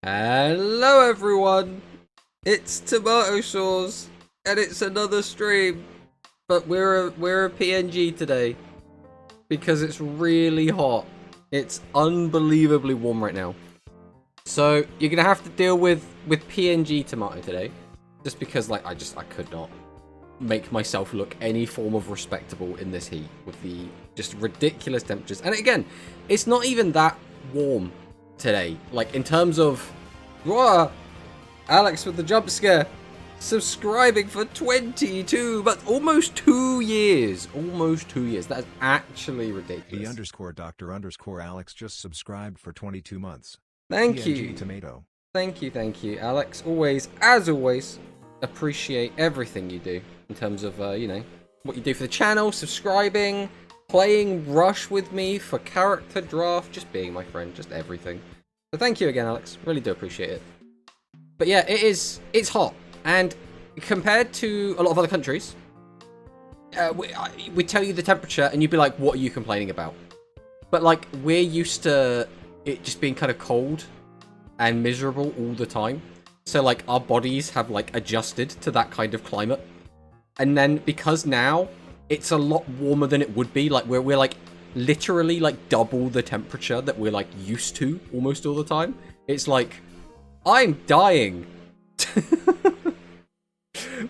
Hello everyone, it's Tomato Sauce, and it's another stream, but we're a PNG today, because it's really hot. It's unbelievably warm right now. So you're gonna have to deal with PNG Tomato today, just because like I could not make myself look any form of respectable in this heat with the just ridiculous temperatures. And again, it's not even that warm today, like in terms of Alex with the jump scare subscribing for 22 but almost 2 years, that is actually ridiculous. _Dr_Alex just subscribed for 22 months. Thank PNG you Tomato. thank you Alex. As always appreciate everything you do in terms of you know, what you do for the channel, subscribing, playing Rush with me for character draft, just being my friend, just everything. So thank you again, Alex. Really do appreciate it. But yeah, it's hot. And compared to a lot of other countries, we tell you the temperature and you'd be like, what are you complaining about? But like, we're used to it just being kind of cold and miserable all the time. So like, our bodies have like adjusted to that kind of climate. And then because now it's a lot warmer than it would be, like we're like literally like double the temperature that we're like used to almost all the time. It's like, I'm dying.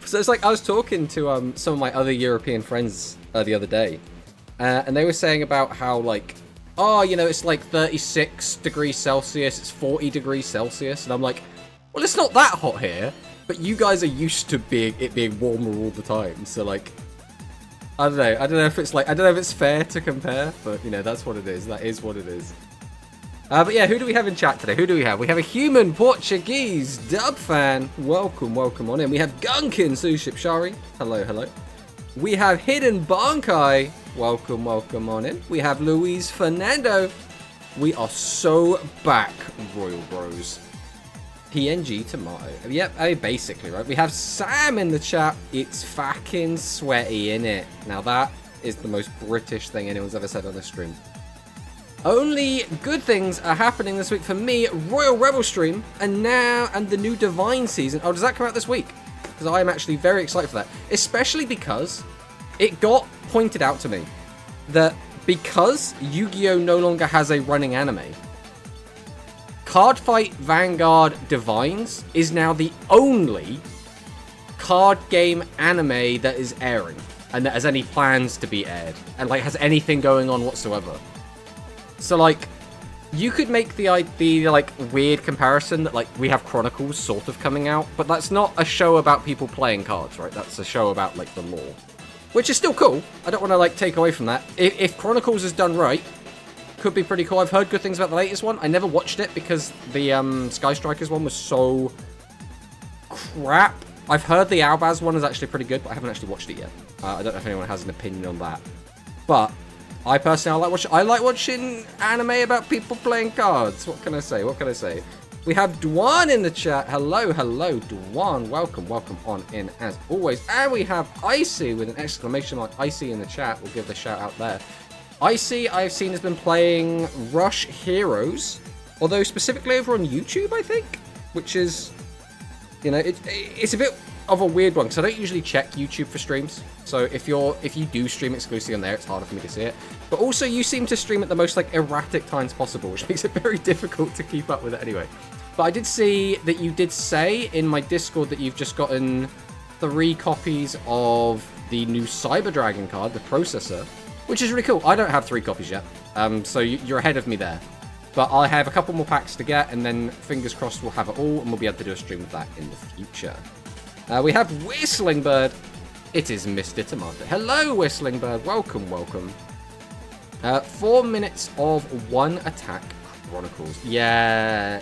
So it's like, I was talking to some of my other European friends the other day, and they were saying about how like, oh, you know, it's like 36 degrees Celsius, it's 40 degrees Celsius, and I'm like, well, it's not that hot here, but you guys are used to it being warmer all the time. So like, I don't know if it's like, I don't know if it's fair to compare, but you know, that's what it is. That is what it is. But yeah, who do we have in chat today? Who do we have? We have a human Portuguese dub fan. Welcome on in. We have Gunkin Suship Shari. Hello. We have Hidden Bankai. Welcome on in. We have Luis Fernando. We are so back, Royal Bros. PNG Tomato. Yep, basically, right? We have Sam in the chat. It's fucking sweaty, innit? Now that is the most British thing anyone's ever said on this stream. Only good things are happening this week for me, Royal Rebel stream, and the new Divine season. Oh, does that come out this week? Because I am actually very excited for that. Especially because it got pointed out to me that because Yu-Gi-Oh! No longer has a running anime, Cardfight Vanguard Divines is now the only card game anime that is airing, and that has any plans to be aired, and like has anything going on whatsoever. So like, you could make the like weird comparison that like we have Chronicles sort of coming out, but that's not a show about people playing cards, right? That's a show about like the lore, which is still cool. I don't want to like take away from that. If Chronicles is done right, could be pretty cool. I've heard good things about the latest one. I never watched it because the Sky Strikers one was so crap. I've heard the Albaz one is actually pretty good, but I haven't actually watched it yet. I don't know if anyone has an opinion on that, but I personally I like watching anime about people playing cards. What can I say? We have Dwan in the chat. Hello, Dwan. Welcome on in as always. And we have Icy with an exclamation mark. Icy in the chat. We'll give the shout out there. Icy, I've seen, has been playing Rush Heroes, although specifically over on YouTube, I think, which is, you know, it's a bit of a weird one because I don't usually check YouTube for streams. So if you do stream exclusively on there, it's harder for me to see it. But also, you seem to stream at the most like erratic times possible, which makes it very difficult to keep up with it anyway. But I did see that you did say in my Discord that you've just gotten 3 copies of the new Cyber Dragon card, the Processor, which is really cool. I don't have 3 copies yet, so you're ahead of me there. But I have a couple more packs to get, and then fingers crossed we'll have it all, and we'll be able to do a stream of that in the future. We have Whistling Bird. It is Mr. Tomato. Hello, Whistling Bird. Welcome. 4 minutes of one attack Chronicles. Yeah.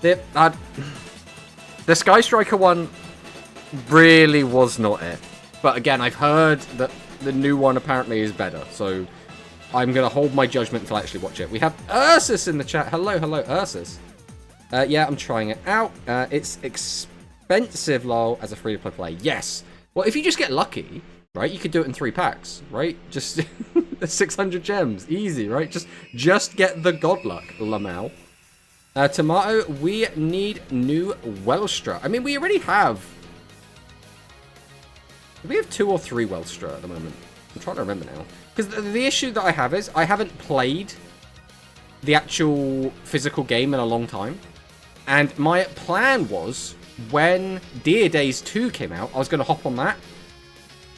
The Sky Striker one really was not it. But again, I've heard that the new one apparently is better. So I'm going to hold my judgment until I actually watch it. We have Ursus in the chat. Hello, Ursus. Yeah, I'm trying it out. It's expensive, lol, as a free-to-play play. Yes. Well, if you just get lucky, right, you could do it in 3 packs, right? Just 600 gems. Easy, right? Just get the godluck, Lamau. Tomato, we need new Wellstra. I mean, we already have... Do we have 2 or 3 Wellstra at the moment? I'm trying to remember now. Because the issue that I have is I haven't played the actual physical game in a long time. And my plan was, when Deer Days 2 came out, I was going to hop on that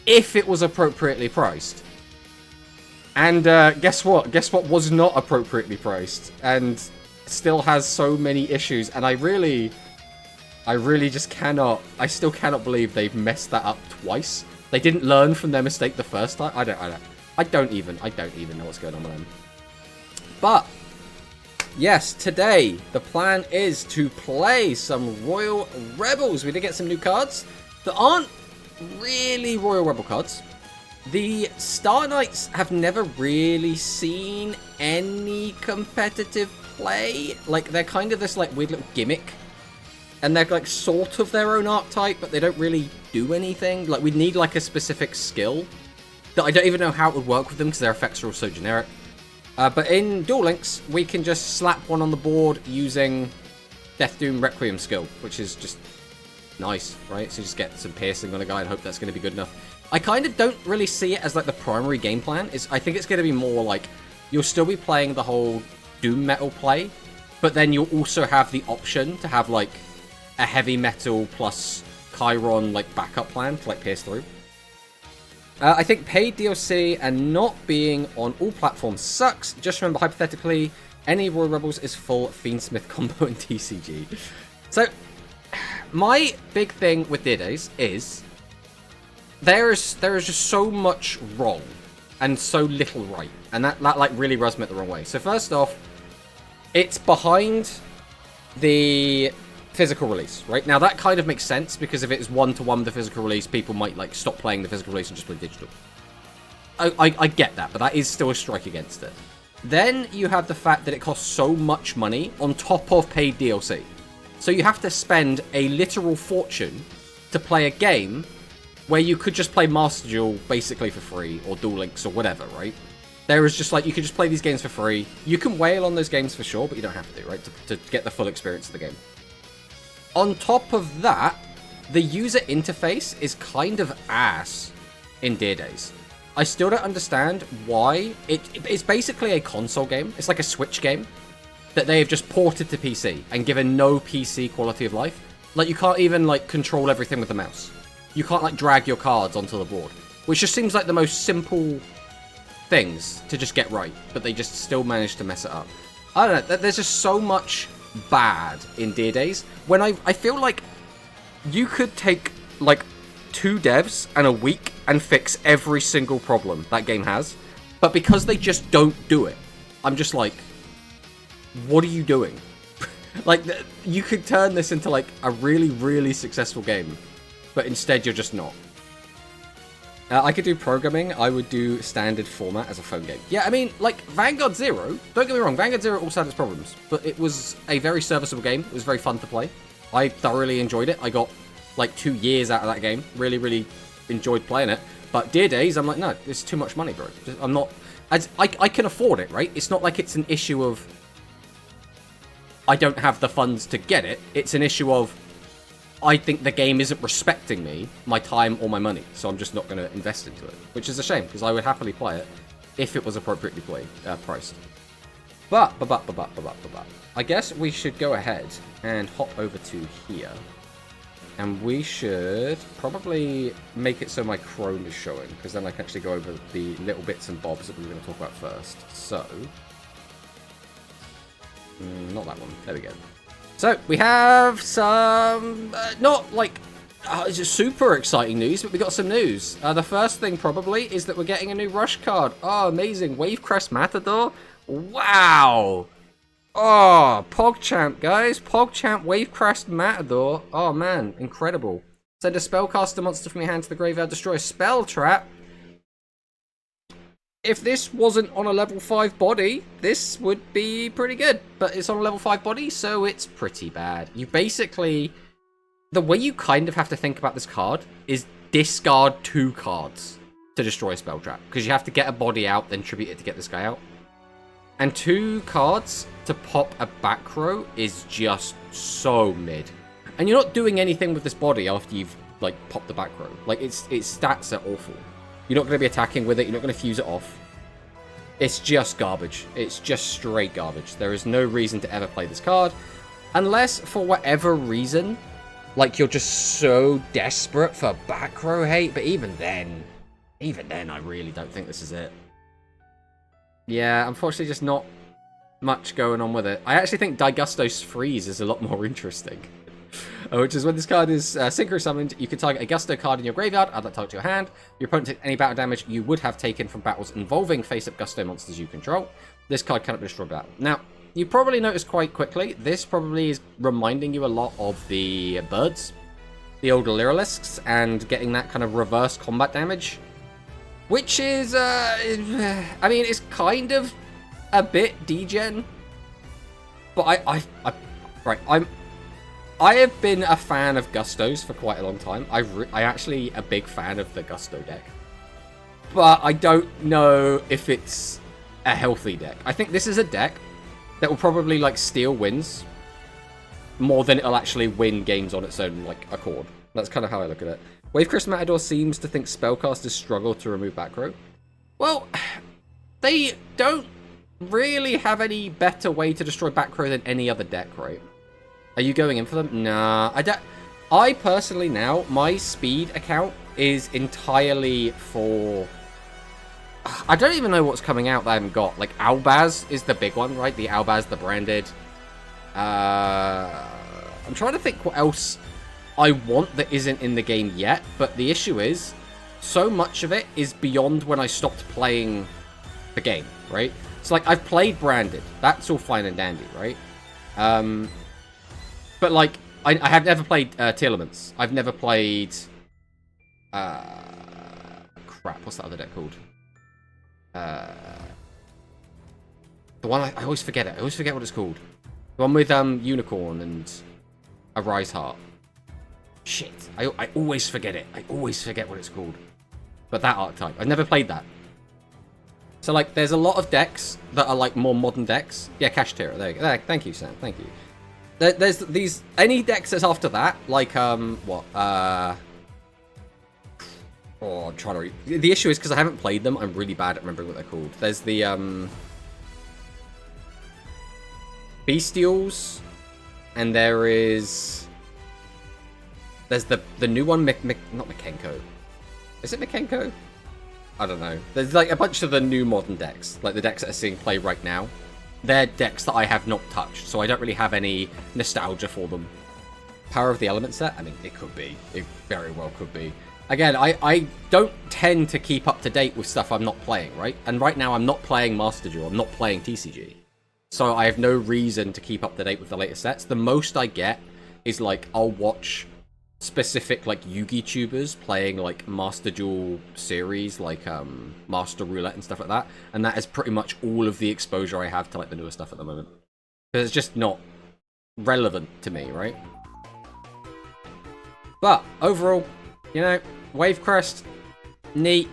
if it was appropriately priced. And guess what? Guess what was not appropriately priced and still has so many issues. And I really just cannot... I still cannot believe they've messed that up twice. They didn't learn from their mistake the first time. I don't even know what's going on with them. But yes, today the plan is to play some Royal Rebels. We did get some new cards that aren't really Royal Rebel cards. The Star Knights have never really seen any competitive play. Like, they're kind of this like weird little gimmick. And they're like sort of their own archetype, but they don't really do anything. Like, we'd need like a specific skill that I don't even know how it would work with them because their effects are all so generic. But in Duel Links, we can just slap one on the board using Death Doom Requiem skill, which is just nice, right? So just get some piercing on a guy and hope that's going to be good enough. I kind of don't really see it as like the primary game plan. I think it's going to be more like you'll still be playing the whole Doom Metal play, but then you'll also have the option to have like a heavy metal plus Chiron like backup plan to like pierce through. I think paid DLC and not being on all platforms sucks. Just remember, hypothetically, any Royal Rebels is full Fiendsmith combo and TCG. So, my big thing with Deer Days is there is just so much wrong and so little right, and that like really rubs me at the wrong way. So first off, it's behind the physical release, right? Now that kind of makes sense because if it's 1-to-1 with the physical release, people might like stop playing the physical release and just play digital. I get that, but that is still a strike against it. Then you have the fact that it costs so much money on top of paid DLC. So you have to spend a literal fortune to play a game where you could just play Master Duel basically for free, or Duel Links or whatever, right? There is just like, you could just play these games for free. You can whale on those games for sure, but you don't have to, right? To get the full experience of the game. On top of that, the user interface is kind of ass in Deer Days. I still don't understand why. It's basically a console game. It's like a Switch game that they have just ported to PC and given no PC quality of life. Like, you can't even like control everything with the mouse. You can't like drag your cards onto the board, which just seems like the most simple things to just get right, but they just still manage to mess it up. I don't know, there's just so much bad in Deer Days when I feel like you could take like 2 devs and a week and fix every single problem that game has, but because they just don't do it, I'm just like, what are you doing? Like, you could turn this into like a really, really successful game, but instead you're just not. I could do programming. I would do standard format as a phone game. Yeah, I mean, like, Vanguard Zero, don't get me wrong, Vanguard Zero also had its problems, but it was a very serviceable game. It was very fun to play. I thoroughly enjoyed it. I got, like, 2 years out of that game. Really, really enjoyed playing it. But Deer Days, I'm like, no, it's too much money, bro. I'm not... I can afford it, right? It's not like it's an issue of I don't have the funds to get it. It's an issue of I think the game isn't respecting me, my time, or my money, so I'm just not going to invest into it. Which is a shame, because I would happily play it if it was appropriately priced. But, I guess we should go ahead and hop over to here. And we should probably make it so my Chrome is showing, because then I can actually go over the little bits and bobs that we were going to talk about first. So, not that one. There we go. So, we have some, not like super exciting news, but we got some news. The first thing probably is that we're getting a new Rush card. Oh, amazing. Wavecrest Matador. Wow. Oh, PogChamp, guys. PogChamp Wavecrest Matador. Oh, man. Incredible. Send a spellcaster monster from your hand to the graveyard. Destroy a spell trap. If this wasn't on a level 5 body, this would be pretty good. But it's on a level 5 body, so it's pretty bad. You basically... The way you kind of have to think about this card is discard 2 cards to destroy a spell trap. Because you have to get a body out, then tribute it to get this guy out. And 2 cards to pop a back row is just so mid. And you're not doing anything with this body after you've, like, popped the back row. Like, its stats are awful. You're not going to be attacking with it. You're not going to fuse it off. It's just garbage. It's just straight garbage. There is no reason to ever play this card. Unless, for whatever reason, like, you're just so desperate for back row hate. But even then, I really don't think this is it. Yeah, unfortunately, just not much going on with it. I actually think Daigustos Freeze is a lot more interesting. Which is when this card is synchro summoned, you can target a Gusto card in your graveyard, add that target to your hand. Your opponent takes any battle damage you would have taken from battles involving face-up Gusto monsters you control. This card cannot be destroyed by battle. Now, you probably noticed quite quickly, this probably is reminding you a lot of the birds, the old Lyralisks, and getting that kind of reverse combat damage. Which is, I mean, it's kind of a bit degen. But I have been a fan of Gustos for quite a long time. I actually a big fan of the Gusto deck. But I don't know if it's a healthy deck. I think this is a deck that will probably, like, steal wins more than it'll actually win games on its own, like, accord. That's kind of how I look at it. Wavecrest Matador seems to think spellcasters struggle to remove back row. Well, they don't really have any better way to destroy back row than any other deck, right? Are you going in for them? Nah, I don't. I personally now, my speed account is entirely for... I don't even know what's coming out that I haven't got. Like, Albaz is the big one, right? The Albaz, the branded. I'm trying to think what else I want that isn't in the game yet. But the issue is, so much of it is beyond when I stopped playing the game, right? So, like, I've played branded. That's all fine and dandy, right? But, like, I have never played Telements. I've never played... crap, what's that other deck called? The one I always forget it. I always forget what it's called. The one with Unicorn and a Rise Heart. Shit. I always forget it. I always forget what it's called. But that archetype. I've never played that. So, like, there's a lot of decks that are, like, more modern decks. Yeah, Kashtira. There you go. Thank you, Sam. Thank you. There's these... Any decks that's after that, like, what? Oh, I'm trying to... The issue is, because I haven't played them, I'm really bad at remembering what they're called. There's the, Bestials. And there is... There's the new one, not Mikenko. Is it Mikenko? I don't know. There's, like, a bunch of the new modern decks. Like, the decks that are seeing play right now. They're decks that I have not touched, so I don't really have any nostalgia for them. Power of the Element set? I mean, it could be. It very well could be. Again, I don't tend to keep up to date with stuff I'm not playing, right? And right now I'm not playing Master Duel, I'm not playing TCG. So I have no reason to keep up to date with the latest sets. The most I get is, like, I'll watch specific, like, Yugi tubers playing, like, Master Duel series, like Master Roulette and stuff like that, and that is pretty much all of the exposure I have to, like, the newer stuff at the moment, because it's just not relevant to me, right? But overall, you know, Wavecrest, neat,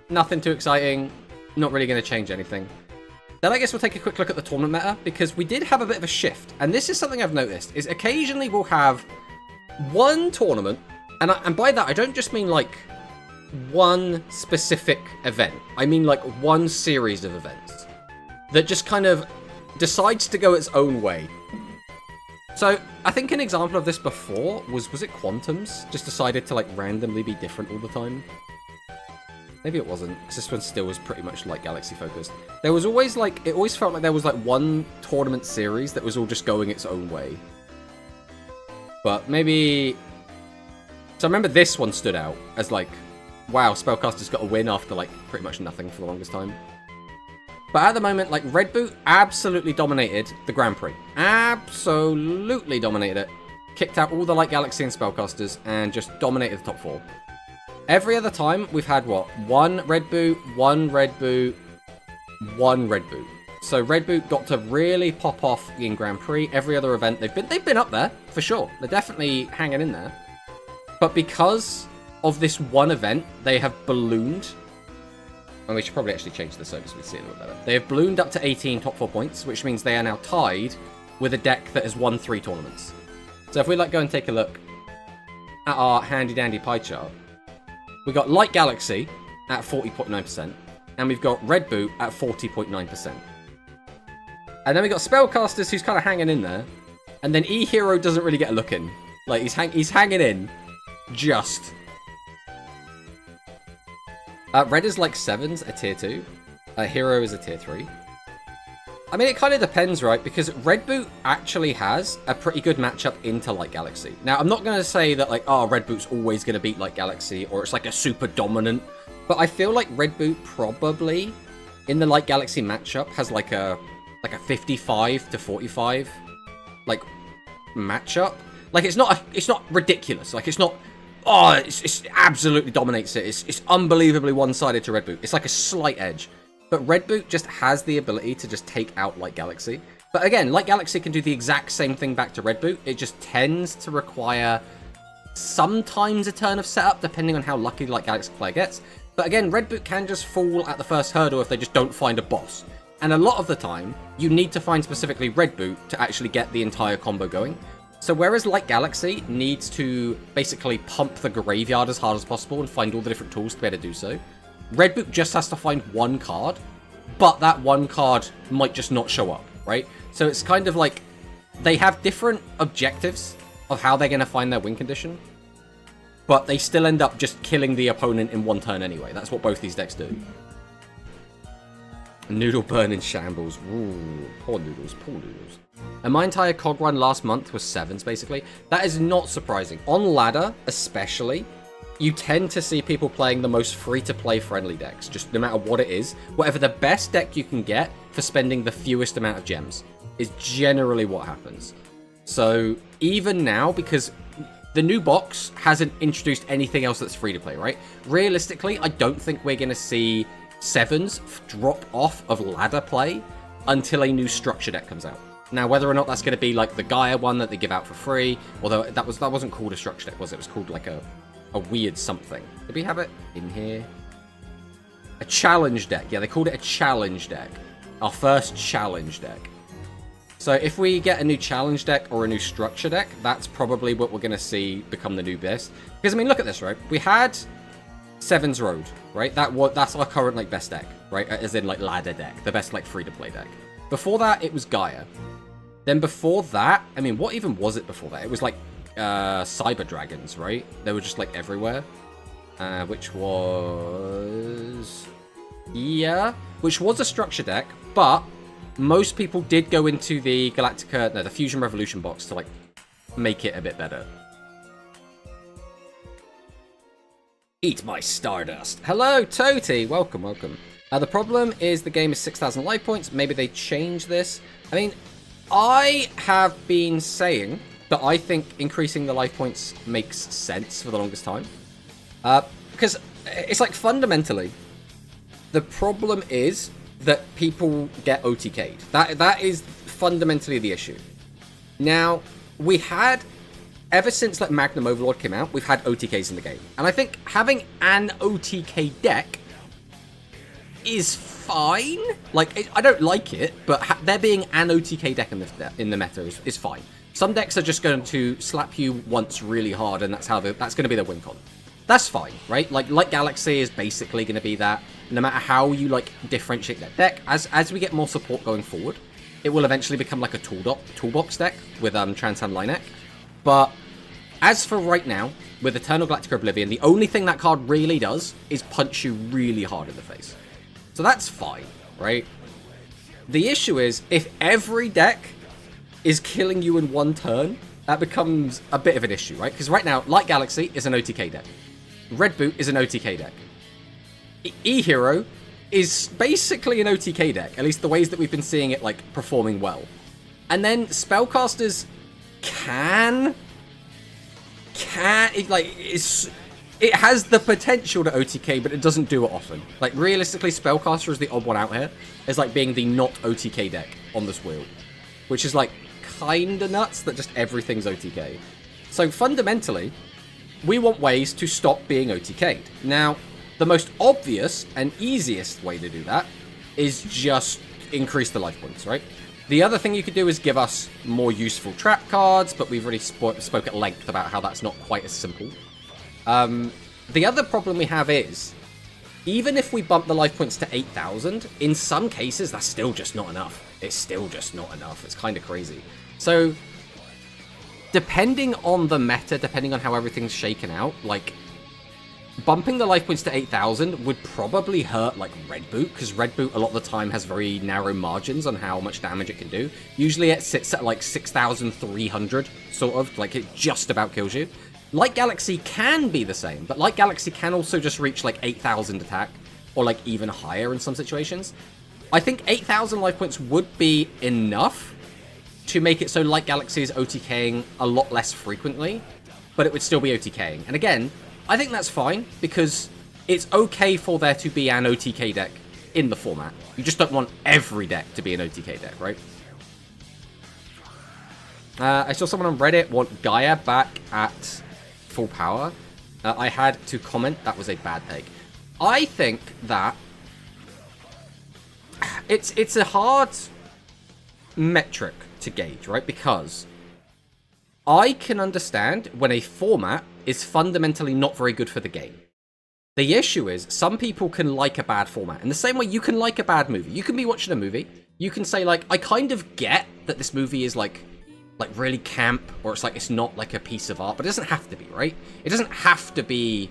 nothing too exciting, not really going to change anything. Then I guess we'll take a quick look at the tournament meta, because we did have a bit of a shift, and this is something I've noticed, is occasionally we'll have one tournament, and by that I don't just mean, like, one specific event. I mean, like, one series of events that just kind of decides to go its own way. So I think an example of this before was it Quantums? Just decided to, like, randomly be different all the time. Maybe it wasn't, because this one still was pretty much, like, Galaxy focused. There was always, like, it always felt like there was, like, one tournament series that was all just going its own way. But maybe... So I remember this one stood out as, like, wow, Spellcaster's got a win after, like, pretty much nothing for the longest time. But at the moment, like, Red Boot absolutely dominated the Grand Prix. Absolutely dominated it. Kicked out all the, like, Galaxy and Spellcasters and just dominated the top 4. Every other time, we've had, what? One Red Boot, one Red Boot, one Red Boot. So Red Boot got to really pop off in Grand Prix. Every other event, they've been up there, for sure. They're definitely hanging in there. But because of this one event, they have ballooned. And we should probably actually change this over so we see it a little better. They have ballooned up to 18 top 4 points, which means they are now tied with a deck that has won 3 tournaments. So if we like go and take a look at our handy dandy pie chart, we got Light Galaxy at 40.9%, and we've got Red Boot at 40.9%. And then we got Spellcasters, who's kind of hanging in there, and then E-Hero doesn't really get a look in. Like, he's hanging in, just. Red is like 7's a tier 2. Hero is a tier 3. I mean, it kind of depends, right? Because Red Boot actually has a pretty good matchup into Light Galaxy. Now, I'm not going to say that, like, oh, Red Boot's always going to beat Light Galaxy, or it's like a super dominant. But I feel like Red Boot probably, in the Light Galaxy matchup, has like a 55 to 45, like, matchup. Like, it's not ridiculous. Like, it's not, oh, it's absolutely dominates it. It's unbelievably one-sided to Red Boot. It's like a slight edge. But Red Boot just has the ability to just take out Light Galaxy. But again, Light Galaxy can do the exact same thing back to Red Boot. It just tends to require sometimes a turn of setup, depending on how lucky the Light Galaxy player gets. But again, Red Boot can just fall at the first hurdle if they just don't find a boss. And a lot of the time, you need to find specifically Red Boot to actually get the entire combo going. So whereas Light Galaxy needs to basically pump the graveyard as hard as possible and find all the different tools to be able to do so, Red Boot just has to find one card, but that one card might just not show up, right? So it's kind of like they have different objectives of how they're going to find their win condition, but they still end up just killing the opponent in one turn anyway. That's what both these decks do. Noodle burn in shambles. Ooh, poor Noodles, poor Noodles. And my entire cog run last month was 7s, basically. That is not surprising. On ladder, especially, you tend to see people playing the most free-to-play friendly decks, just no matter what it is. Whatever the best deck you can get for spending the fewest amount of gems is generally what happens. So even now, because the new box hasn't introduced anything else that's free-to-play, right? Realistically, I don't think we're going to see 7s drop off of ladder play until a new structure deck comes out. Now, whether or not that's going to be like the Gaia one that they give out for free, although that wasn't called a structure deck, was it? It was called like a weird something. Did we have it in here? A challenge deck. Yeah, they called it a challenge deck. Our first challenge deck. So if we get a new challenge deck or a new structure deck, that's probably what we're going to see become the new best. Because, I mean, look at this, right? We had 7's Road, right? That's our current, like, best deck, right? As in, like, ladder deck. The best, like, free-to-play deck. Before that, it was Gaia. Then before that, I mean, what even was it before that? It was, like, Cyber Dragons, right? They were just, like, everywhere. Which was... yeah. Which was a structure deck, but most people did go into the the Fusion Revolution box to, like, make it a bit better. Eat my Stardust. Hello, Toti. Welcome, welcome. The problem is the game is 6,000 life points. Maybe they change this. I mean, I have been saying that I think increasing the life points makes sense for the longest time. Because it's like fundamentally, the problem is that people get OTK'd. That is fundamentally the issue. Now, we had, ever since like Magnum Overlord came out, we've had OTKs in the game. And I think having an OTK deck is fine. Like, I don't like it, but there being an OTK deck in the meta is fine. Some decks are just going to slap you once really hard, and that's going to be their win con. That's fine, right? Like Light Galaxy is basically going to be that. No matter how you like differentiate that deck, as we get more support going forward, it will eventually become like a toolbox deck with Transcend Linek. But as for right now, with Eternal Galactic Oblivion, the only thing that card really does is punch you really hard in the face. So that's fine, right? The issue is, if every deck is killing you in one turn, that becomes a bit of an issue, right? Because right now, Light Galaxy is an OTK deck. Red Boot is an OTK deck. E-Hero is basically an OTK deck, at least the ways that we've been seeing it, like, performing well. And then Spellcasters it has the potential to OTK, but it doesn't do it often. Like, realistically, Spellcaster is the odd one out here. It's like being the not OTK deck on this wheel. Which is, like, kinda nuts that just everything's OTK. So, fundamentally, we want ways to stop being OTK'd. Now, The most obvious and easiest way to do that is just increase the life points, right? The other thing you could do is give us more useful trap cards, but we've already spoke at length about how that's not quite as simple. The other problem we have is, even if we bump the life points to 8,000, in some cases, that's still just not enough. It's still just not enough. It's kind of crazy. So, depending on the meta, depending on how everything's shaken out, like, bumping the life points to 8,000 would probably hurt, like, Red Boot, because Red Boot a lot of the time has very narrow margins on how much damage it can do. Usually it sits at, like, 6,300, sort of, like, it just about kills you. Light Galaxy can be the same, but Light Galaxy can also just reach, like, 8,000 attack, or, like, even higher in some situations. I think 8,000 life points would be enough to make it so Light Galaxy is OTKing a lot less frequently, but it would still be OTKing. And again, I think that's fine, because it's okay for there to be an OTK deck in the format. You just don't want every deck to be an OTK deck, right? I saw someone on Reddit want Gaia back at full power. I had to comment that was a bad take. I think that it's a hard metric to gauge, right? Because I can understand when a format is fundamentally not very good for the game. The issue is, some people can like a bad format. In the same way you can like a bad movie. You can be watching a movie, you can say, like, I kind of get that this movie is, like really camp, or it's like, it's not like a piece of art, but it doesn't have to be, right? It doesn't have to be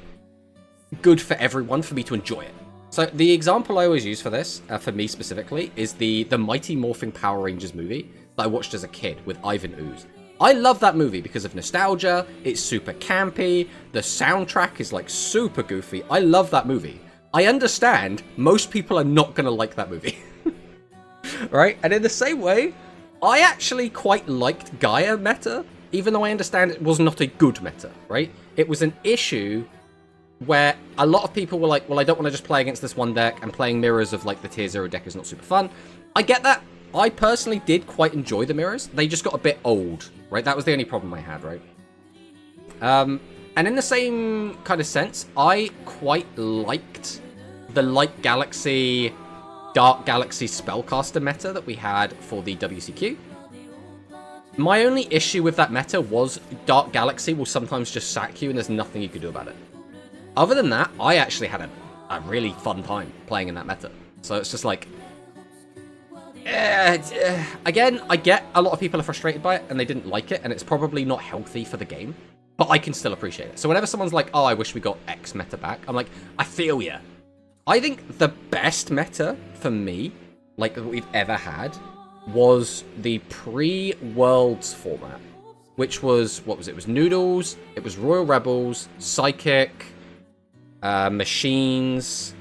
good for everyone for me to enjoy it. So the example I always use for this, for me specifically, is the Mighty Morphin Power Rangers movie that I watched as a kid with Ivan Ooze. I love that movie because of nostalgia, it's super campy, the soundtrack is like super goofy. I love that movie. I understand most people are not going to like that movie. Right? And in the same way, I actually quite liked Gaia meta, even though I understand it was not a good meta, right? It was an issue where a lot of people were like, well, I don't want to just play against this one deck, and playing mirrors of like the tier 0 deck is not super fun. I get that. I personally did quite enjoy the mirrors. They just got a bit old, right? That was the only problem I had, right? And in the same kind of sense, I quite liked the Light Galaxy, Dark Galaxy Spellcaster meta that we had for the WCQ. My only issue with that meta was Dark Galaxy will sometimes just sack you and there's nothing you can do about it. Other than that, I actually had a really fun time playing in that meta. So it's just like, again, I get a lot of people are frustrated by it and they didn't like it, and it's probably not healthy for the game, but I can still appreciate it. So whenever someone's like, oh, I wish we got X meta back, I'm like, I feel ya. I think the best meta for me, like that we've ever had, was the pre-Worlds format, which was, what was it? It was Noodles, it was Royal Rebels, Psychic, Machines,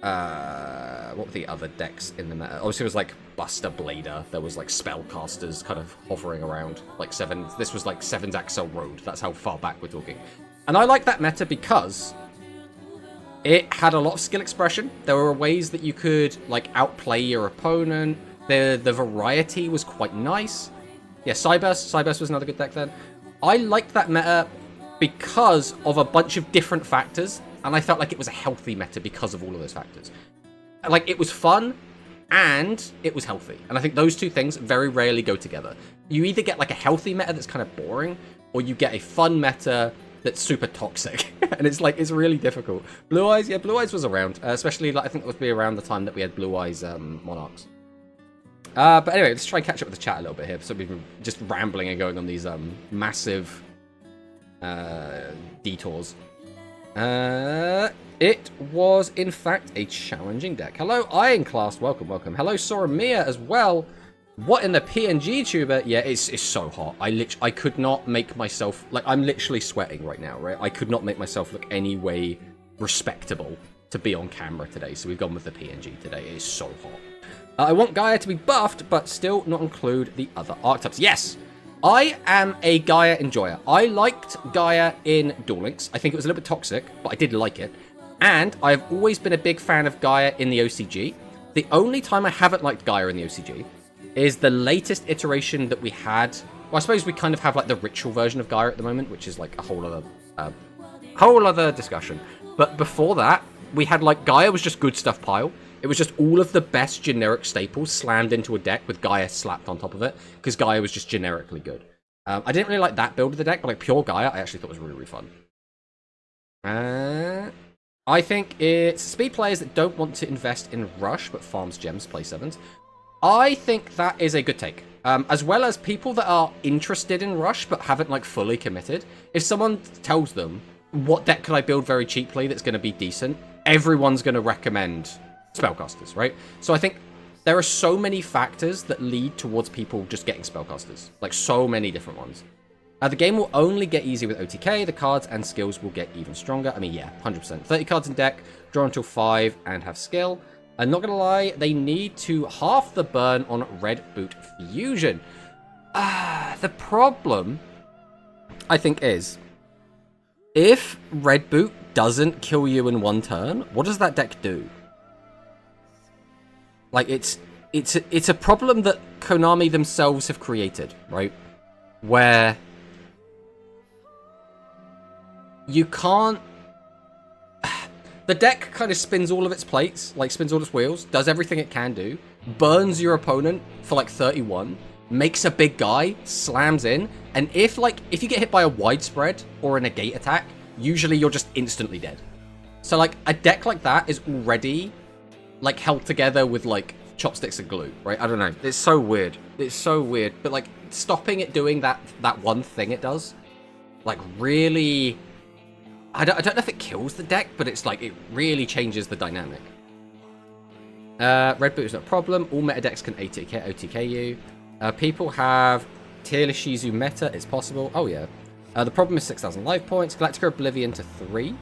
what were the other decks in the meta? Obviously it was like Buster Blader, there was like Spellcasters kind of hovering around, like this was like 7's Axel Road, that's how far back we're talking. And I like that meta because it had a lot of skill expression. There were ways that you could like outplay your opponent. The variety was quite nice. Yeah, Cyburst was another good deck then. I liked that meta because of a bunch of different factors, and I felt like it was a healthy meta because of all of those factors. Like, it was fun, and it was healthy. And I think those two things very rarely go together. You either get like a healthy meta that's kind of boring, or you get a fun meta that's super toxic. And it's like, it's really difficult. Blue Eyes, yeah, Blue Eyes was around, especially like, I think it would be around the time that we had Blue Eyes Monarchs. But anyway, let's try and catch up with the chat a little bit here. So we've been just rambling and going on these massive detours. It was, in fact, a challenging deck. Hello, Ironclast. Welcome, welcome. Hello, Soramia as well. What in the PNG tuber? Yeah, it's so hot. I could not make myself, like, I'm literally sweating right now, right? I could not make myself look any way respectable to be on camera today. So we've gone with the PNG today. It is so hot. I want Gaia to be buffed, but still not include the other archetypes. Yes! I am a Gaia enjoyer. I liked Gaia in Duel Links. I think it was a little bit toxic, but I did like it. And I've always been a big fan of Gaia in the OCG. The only time I haven't liked Gaia in the OCG is the latest iteration that we had. Well, I suppose we kind of have like the ritual version of Gaia at the moment, which is like a whole other discussion. But before that, we had like Gaia was just good stuff pile. It was just all of the best generic staples slammed into a deck with Gaia slapped on top of it, because Gaia was just generically good. I didn't really like that build of the deck, but like pure Gaia, I actually thought was really, really fun. I think it's speed players that don't want to invest in Rush, but farms gems play 7s. I think that is a good take. As well as people that are interested in Rush, but haven't like fully committed. If someone tells them, what deck could I build very cheaply that's going to be decent? Everyone's going to recommend spellcasters, right? So I think there are so many factors that lead towards people just getting spellcasters. Like, so many different ones. The game will only get easier with OTK. The cards and skills will get even stronger. I mean, yeah, 100%. 30 cards in deck, draw until 5, and have skill. I'm not going to lie, they need to half the burn on Red Boot Fusion. The problem, I think, is if Red Boot doesn't kill you in one turn, what does that deck do? Like, it's a problem that Konami themselves have created, right? Where you can't... The deck kind of spins all of its plates, like spins all its wheels, does everything it can do, burns your opponent for like 31, makes a big guy, slams in, and if you get hit by a widespread or a negate attack, usually you're just instantly dead. So like a deck like that is already like held together with like chopsticks and glue, right? I don't know. It's so weird. It's so weird. But like stopping it doing that one thing it does, like really... I don't know if it kills the deck, but it's like, it really changes the dynamic. Red Boot is not a problem. All meta decks can OTK you. People have Tearless Shizu meta. It's possible. Oh, yeah. The problem is 6,000 life points. Galactica Oblivion to 3.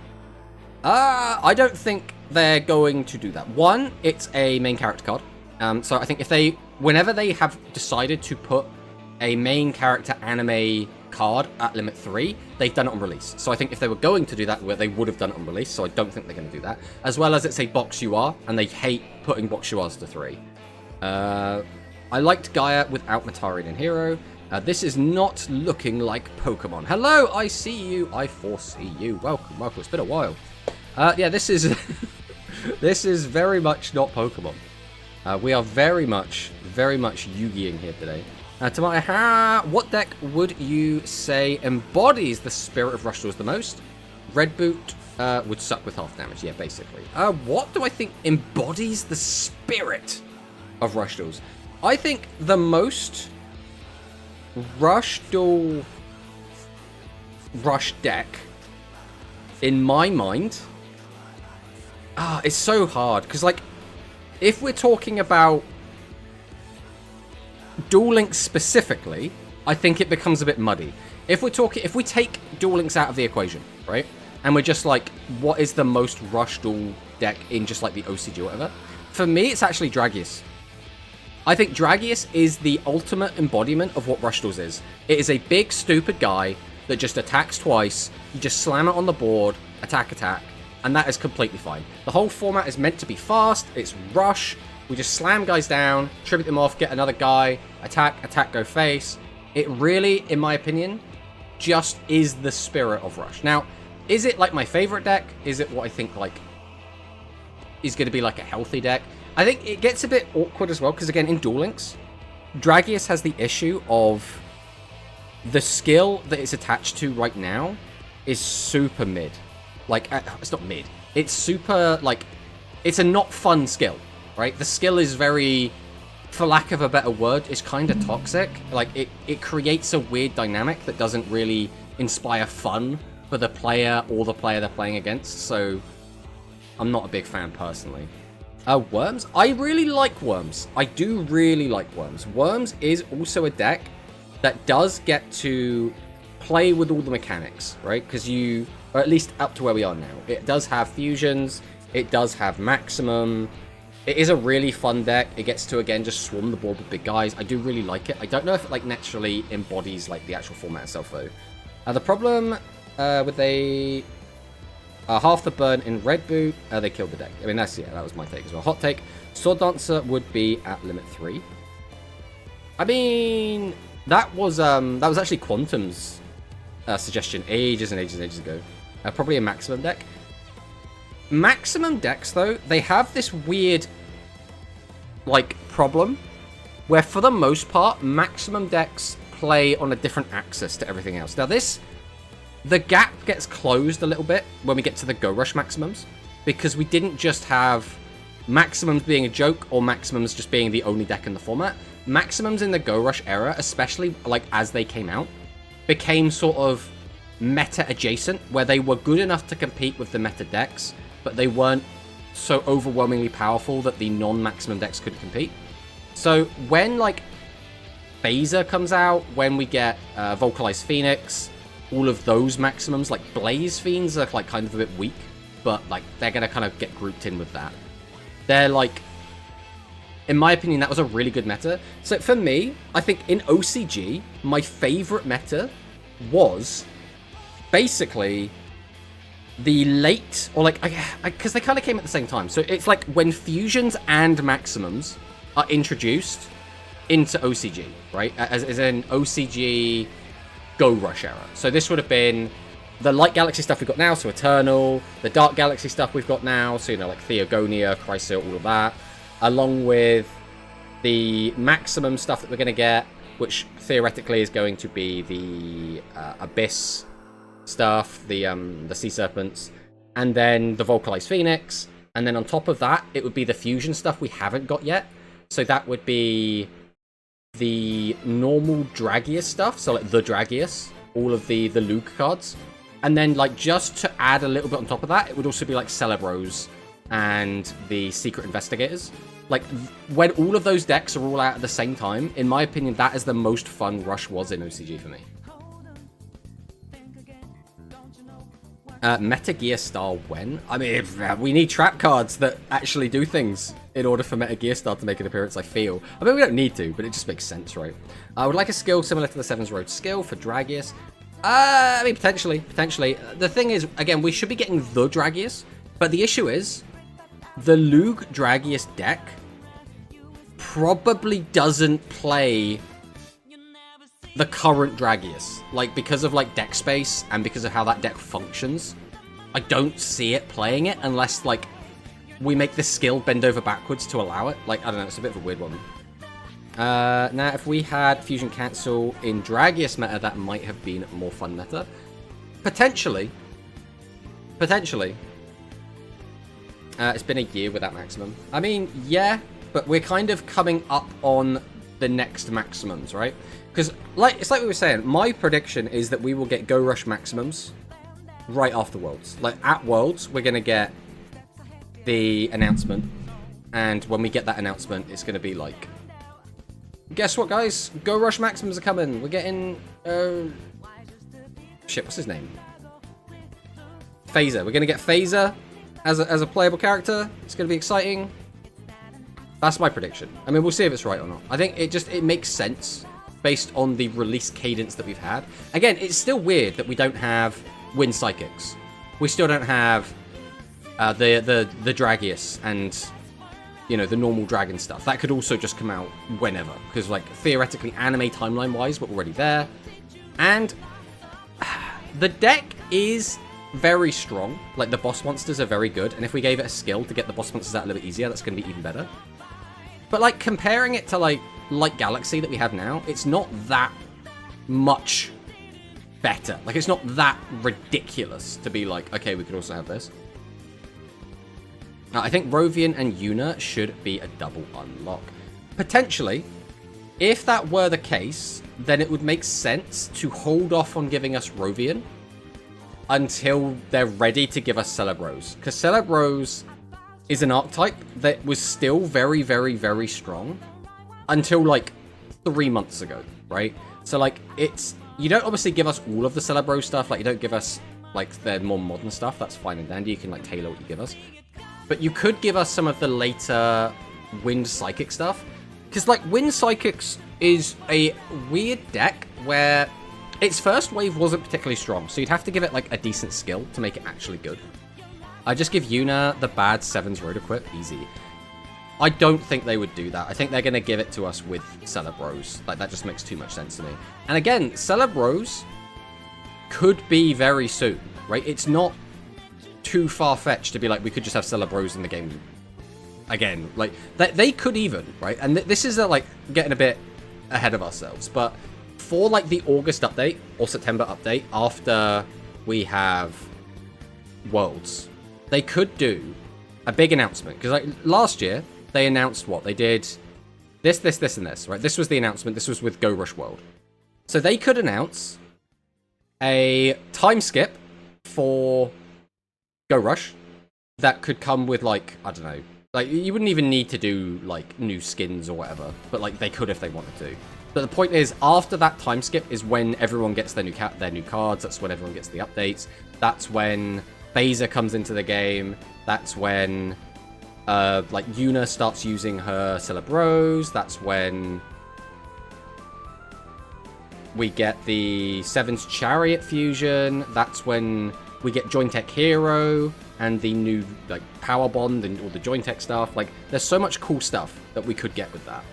I don't think they're going to do that. One, it's a main character card. So I think whenever they have decided to put a main character anime card at limit 3, they've done it on release. So I think if they were going to do that, they would have done it on release. So I don't think they're going to do that. As well as it's a box UR, and they hate putting box URs to 3. I liked Gaia without Matarian and Hero. This is not looking like Pokemon. Hello, I see you. I foresee you. Welcome, welcome. It's been a while. Yeah, this is this is very much not Pokemon. We are very much Yu-Gi-ing here today. Tamaya, what deck would you say embodies the spirit of Rush Duels the most? Red Boot would suck with half damage, yeah, basically. What do I think embodies the spirit of Rush Duels? I think the most Rush Duel Rush deck, in my mind... it's so hard, because, like, if we're talking about Duel Links specifically, I think it becomes a bit muddy. If we take Duel Links out of the equation, right, and we're just like, what is the most Rush Duel deck in just like the OCG or whatever? For me, it's actually Dragius. I think Dragius is the ultimate embodiment of what Rush Duels is. It is a big, stupid guy that just attacks twice. You just slam it on the board, attack, and that is completely fine. The whole format is meant to be fast. It's Rush. We just slam guys down, tribute them off, get another guy, attack, go face. It really, in my opinion, just is the spirit of Rush. Now, is it like my favorite deck? Is it what I think like is going to be like a healthy deck? I think it gets a bit awkward as well, because again, in Duel Links, Dragius has the issue of the skill that it's attached to right now is super mid. Like, it's not mid. It's super, like, it's a not fun skill. Right? The skill is very, for lack of a better word, is kind of toxic. Like, it creates a weird dynamic that doesn't really inspire fun for the player or the player they're playing against. So, I'm not a big fan personally. Worms? I really like Worms. I do really like Worms. Worms is also a deck that does get to play with all the mechanics, right? Because or at least up to where we are now. It does have fusions. It does have maximum. It is a really fun deck. It gets to, again, just swarm the board with big guys. I do really like it. I don't know if it, like, naturally embodies, like, the actual format itself, though. The problem with half the burn in Red Boot, they killed the deck. I mean, that was my take as well. Hot take. Sword Dancer would be at limit 3. I mean, that was actually Quantum's suggestion ages and ages and ages ago. Probably a maximum deck. Maximum decks, though, they have this weird, like, problem where, for the most part, maximum decks play on a different axis to everything else. Now, the gap gets closed a little bit when we get to the Go Rush maximums, because we didn't just have maximums being a joke or maximums just being the only deck in the format. Maximums in the Go Rush era, especially, like, as they came out, became sort of meta adjacent, where they were good enough to compete with the meta decks, but they weren't so overwhelmingly powerful that the non-maximum decks couldn't compete. So when, like, Phaser comes out, when we get Vocalized Phoenix, all of those maximums, like Blaze Fiends are, like, kind of a bit weak, but, like, they're gonna kind of get grouped in with that. They're, like, in my opinion, that was a really good meta. So for me, I think in OCG, my favorite meta was basically the late, or like, because they kind of came at the same time. So it's like when fusions and maximums are introduced into OCG, right? As in OCG Go Rush era. So this would have been the Light Galaxy stuff we've got now, so Eternal, the Dark Galaxy stuff we've got now, so, you know, like Theogonia, Chrysaor, all of that, along with the maximum stuff that we're going to get, which theoretically is going to be the Abyss stuff, the Sea Serpents, and then the Vocalized Phoenix, and then on top of that, it would be the fusion stuff we haven't got yet. So that would be the normal Dragius stuff, so like the Dragius, all of the Luke cards. And then, like, just to add a little bit on top of that, it would also be like Celebros and the Secret Investigators. Like, when all of those decks are all out at the same time, in my opinion, that is the most fun Rush was in OCG for me. Meta Gear Star when? I mean, we need trap cards that actually do things in order for Meta Gear Star to make an appearance, I feel. I mean, we don't need to, but it just makes sense, right? I would like a skill similar to the Seven's Road skill for Dragius. I mean, potentially. The thing is, again, we should be getting the Dragius, but the issue is, the Lug Dragius deck probably doesn't play the current Dragius. Like, because of, like, deck space and because of how that deck functions, I don't see it playing it unless, like, we make the skill bend over backwards to allow it. Like, I don't know, it's a bit of a weird one. Now, if we had Fusion Cancel in Dragius meta, that might have been more fun meta. Potentially. It's been a year without maximum. I mean, yeah, but we're kind of coming up on the next maximums, right? Because, like, it's like we were saying, my prediction is that we will get Go Rush maximums right after Worlds. Like, at Worlds, we're going to get the announcement, and when we get that announcement, it's going to be like, guess what, guys? Go Rush maximums are coming. We're getting, shit, what's his name? Phaser. We're going to get Phaser as a playable character. It's going to be exciting. That's my prediction. I mean, we'll see if it's right or not. I think it makes sense based on the release cadence that we've had. Again, it's still weird that we don't have Wind Psychics. We still don't have the Dragius and, you know, the normal dragon stuff. That could also just come out whenever, because, like, theoretically, anime timeline-wise, we're already there. And the deck is very strong. Like, the boss monsters are very good, and if we gave it a skill to get the boss monsters out a little bit easier, that's going to be even better. But, like, comparing it to, like, Light Galaxy that we have now, it's not that much better. Like, it's not that ridiculous to be like, okay, we could also have this. I think Rovian and Yuna should be a double unlock. Potentially, if that were the case, then it would make sense to hold off on giving us Rovian until they're ready to give us Celebros. Because Celebros is an archetype that was still very, very, very strong until, like, 3 months ago, right? So, like, you don't obviously give us all of the Celebros stuff. Like, you don't give us, like, the more modern stuff. That's fine and dandy. You can, like, tailor what you give us. But you could give us some of the later Wind Psychic stuff. Because, like, Wind Psychics is a weird deck where its first wave wasn't particularly strong. So you'd have to give it, like, a decent skill to make it actually good. I just give Yuna the bad Seven's Road equip. Easy. I don't think they would do that. I think they're going to give it to us with Celebros. Like, that just makes too much sense to me. And again, Celebros could be very soon, right? It's not too far-fetched to be like, we could just have Celebros in the game again. Like, they could even, right? And this is, like, getting a bit ahead of ourselves. But for, like, the August update or September update, after we have Worlds, they could do a big announcement. Because, like, last year, they announced what? They did this, and this, right? This was the announcement. This was with Go Rush World. So they could announce a time skip for Go Rush that could come with, like, I don't know, like, you wouldn't even need to do, like, new skins or whatever, but, like, they could if they wanted to. But the point is, after that time skip is when everyone gets their new cards. That's when everyone gets the updates. That's when Phaser comes into the game. That's when like, Yuna starts using her Celebros. That's when we get the Seven's Chariot fusion. That's when we get Jointech Hero and the new, like, Power Bond and all the Jointech stuff. Like, there's so much cool stuff that we could get with that.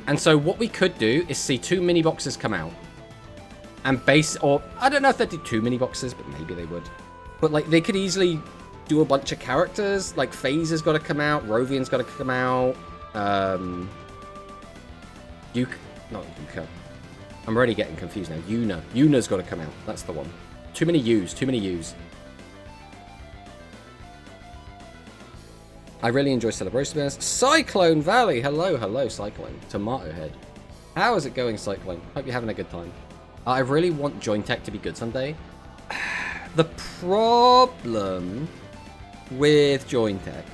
And so what we could do is see 2 mini boxes come out. And or I don't know if they'd do 2 mini boxes, but maybe they would. But, like, they could easily do a bunch of characters. Like, Phaser's got to come out, Rovian's got to come out. Not Yuka. I'm already getting confused now. Yuna's got to come out. That's the one. Too many U's. I really enjoy Celebrospins. Cyclone Valley! Hello, Cyclone. Tomato Head. How is it going, Cyclone? Hope you're having a good time. I really want Jointech to be good someday. The problem with Jointech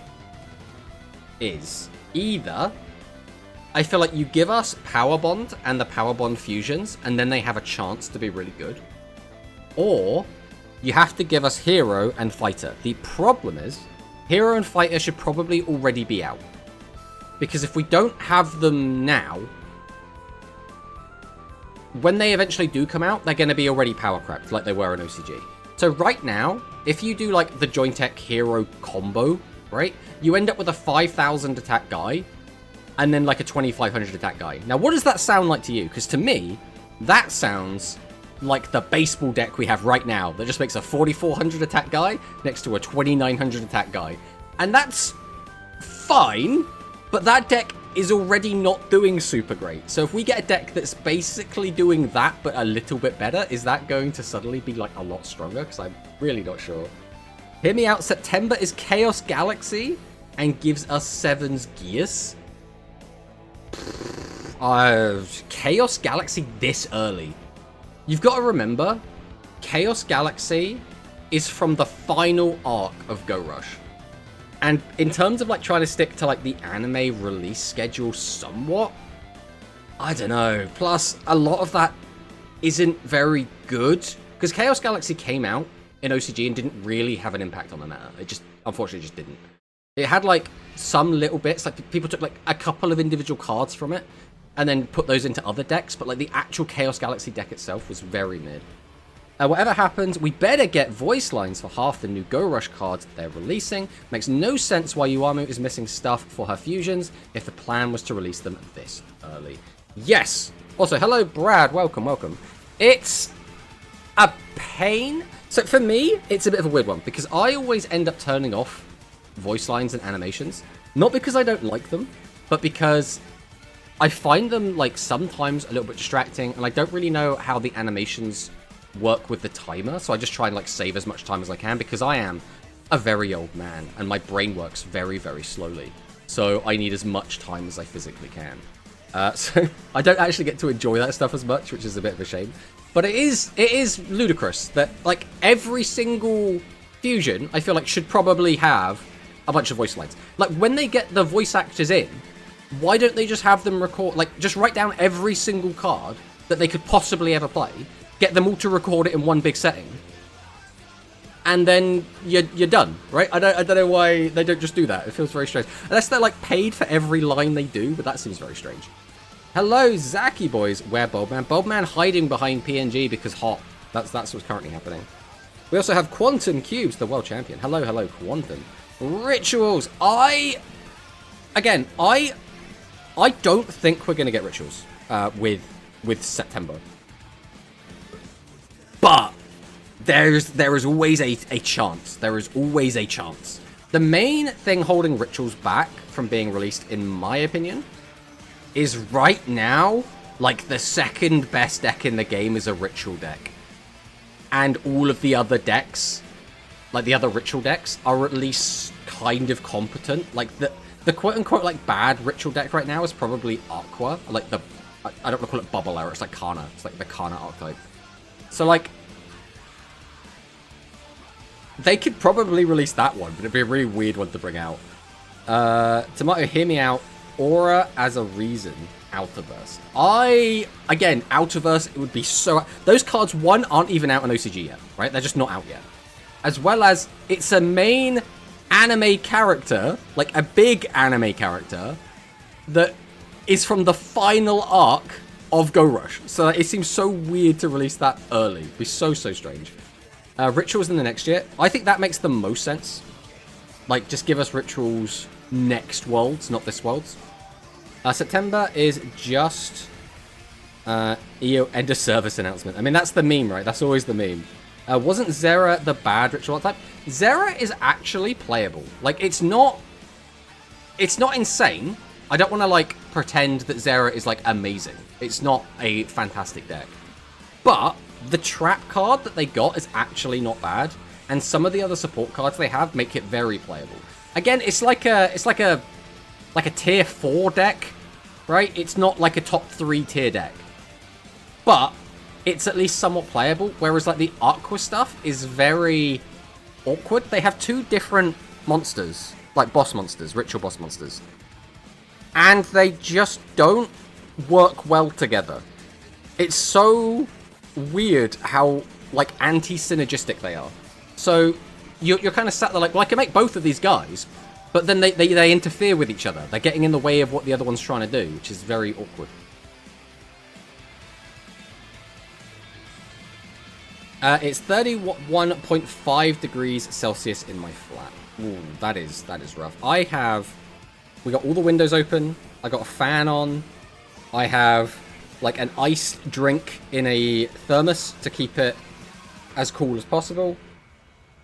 is either I feel like you give us Power Bond and the Power Bond fusions, and then they have a chance to be really good. Or you have to give us Hero and Fighter. The problem is, Hero and Fighter should probably already be out. Because if we don't have them now, when they eventually do come out, they're going to be already power cracked like they were in OCG. So right now, if you do, like, the Jointech Hero combo, right, you end up with a 5,000 attack guy and then, like, a 2,500 attack guy. Now, what does that sound like to you? Because to me, that sounds like the baseball deck we have right now that just makes a 4,400 attack guy next to a 2,900 attack guy. And that's fine, but that deck is already not doing super great. So if we get a deck that's basically doing that but a little bit better, is that going to suddenly be, like, a lot stronger? Because I'm really not sure. Hear me out. September is Chaos Galaxy and gives us Seven's Gears. Chaos Galaxy this early. You've got to remember, Chaos Galaxy is from the final arc of Go Rush. And in terms of, like, trying to stick to, like, the anime release schedule somewhat, I don't know. Plus, a lot of that isn't very good. Because Chaos Galaxy came out in OCG and didn't really have an impact on the meta. It just, unfortunately, just didn't. It had, like, some little bits. Like, people took, like, a couple of individual cards from it and then put those into other decks. But, like, the actual Chaos Galaxy deck itself was very mid. Whatever happens, we better get voice lines for half the new Go Rush cards they're releasing. Makes no sense why Uamu is missing stuff for her fusions if the plan was to release them this early. Yes! Also, hello, Brad. Welcome. It's a pain. So for me, it's a bit of a weird one because I always end up turning off voice lines and animations. Not because I don't like them, but because I find them, like, sometimes a little bit distracting, and I don't really know how the animations work with the timer, so I just try and, like, save as much time as I can because I am a very old man and my brain works very, very slowly. So I need as much time as I physically can. So I don't actually get to enjoy that stuff as much, which is a bit of a shame. But it is ludicrous that, like, every single fusion, I feel like, should probably have a bunch of voice lines. Like, when they get the voice actors in, why don't they just have them record, like, just write down every single card that they could possibly ever play, get them all to record it in one big setting, and then you're done, right? I don't know why they don't just do that. It feels very strange. Unless they're, like, paid for every line they do, but that seems very strange. Hello, Zaki boys. Where Bulbman? Bulbman hiding behind PNG because hot. That's what's currently happening. We also have Quantum Cubes, the world champion. Hello, Quantum. Rituals. I don't think we're going to get Rituals with September. But there is always a chance. There is always a chance. The main thing holding Rituals back from being released, in my opinion, is right now, like, the second best deck in the game is a Ritual deck. And all of the other decks, like the other Ritual decks, are at least kind of competent. Like, the quote-unquote, like, bad Ritual deck right now is probably Aqua. Like, I don't want to call it Bubble Arrow, it's like Kana. It's like the Kana archetype. So, like, they could probably release that one, but it'd be a really weird one to bring out. Tomato, hear me out. Aura as a reason. Outer Burst. Again, Outer Burst, it would be so... Those cards, one, aren't even out in OCG yet, right? They're just not out yet. As well as, it's a main anime character, like a big anime character, that is from the final arc of Go Rush. So it seems so weird to release that early. It'd be so strange. Rituals in the next year. I think that makes the most sense. Like, just give us Rituals next Worlds, not this Worlds. September is just EO end of service announcement. I mean, that's the meme, right? That's always the meme. Wasn't Zera the bad Ritual type? Zera is actually playable. Like, it's not insane. I don't want to, like, pretend that Zera is, like, amazing. It's not a fantastic deck. But the trap card that they got is actually not bad, and some of the other support cards they have make it very playable. Again, it's like a tier 4 deck, right? It's not like a top 3 tier deck, but it's at least somewhat playable. Whereas like the Aqua stuff is very awkward. They have two different monsters, like boss monsters, ritual boss monsters, and they just don't work well together. It's so weird how, like, anti-synergistic they are. So you're kind of sat there like, well, I can make both of these guys, but then they interfere with each other. They're getting in the way of what the other one's trying to do, which is very awkward. It's 31.5 degrees Celsius in my flat. Ooh, that is rough. We got all the windows open. I got a fan on. I have like an iced drink in a thermos to keep it as cool as possible.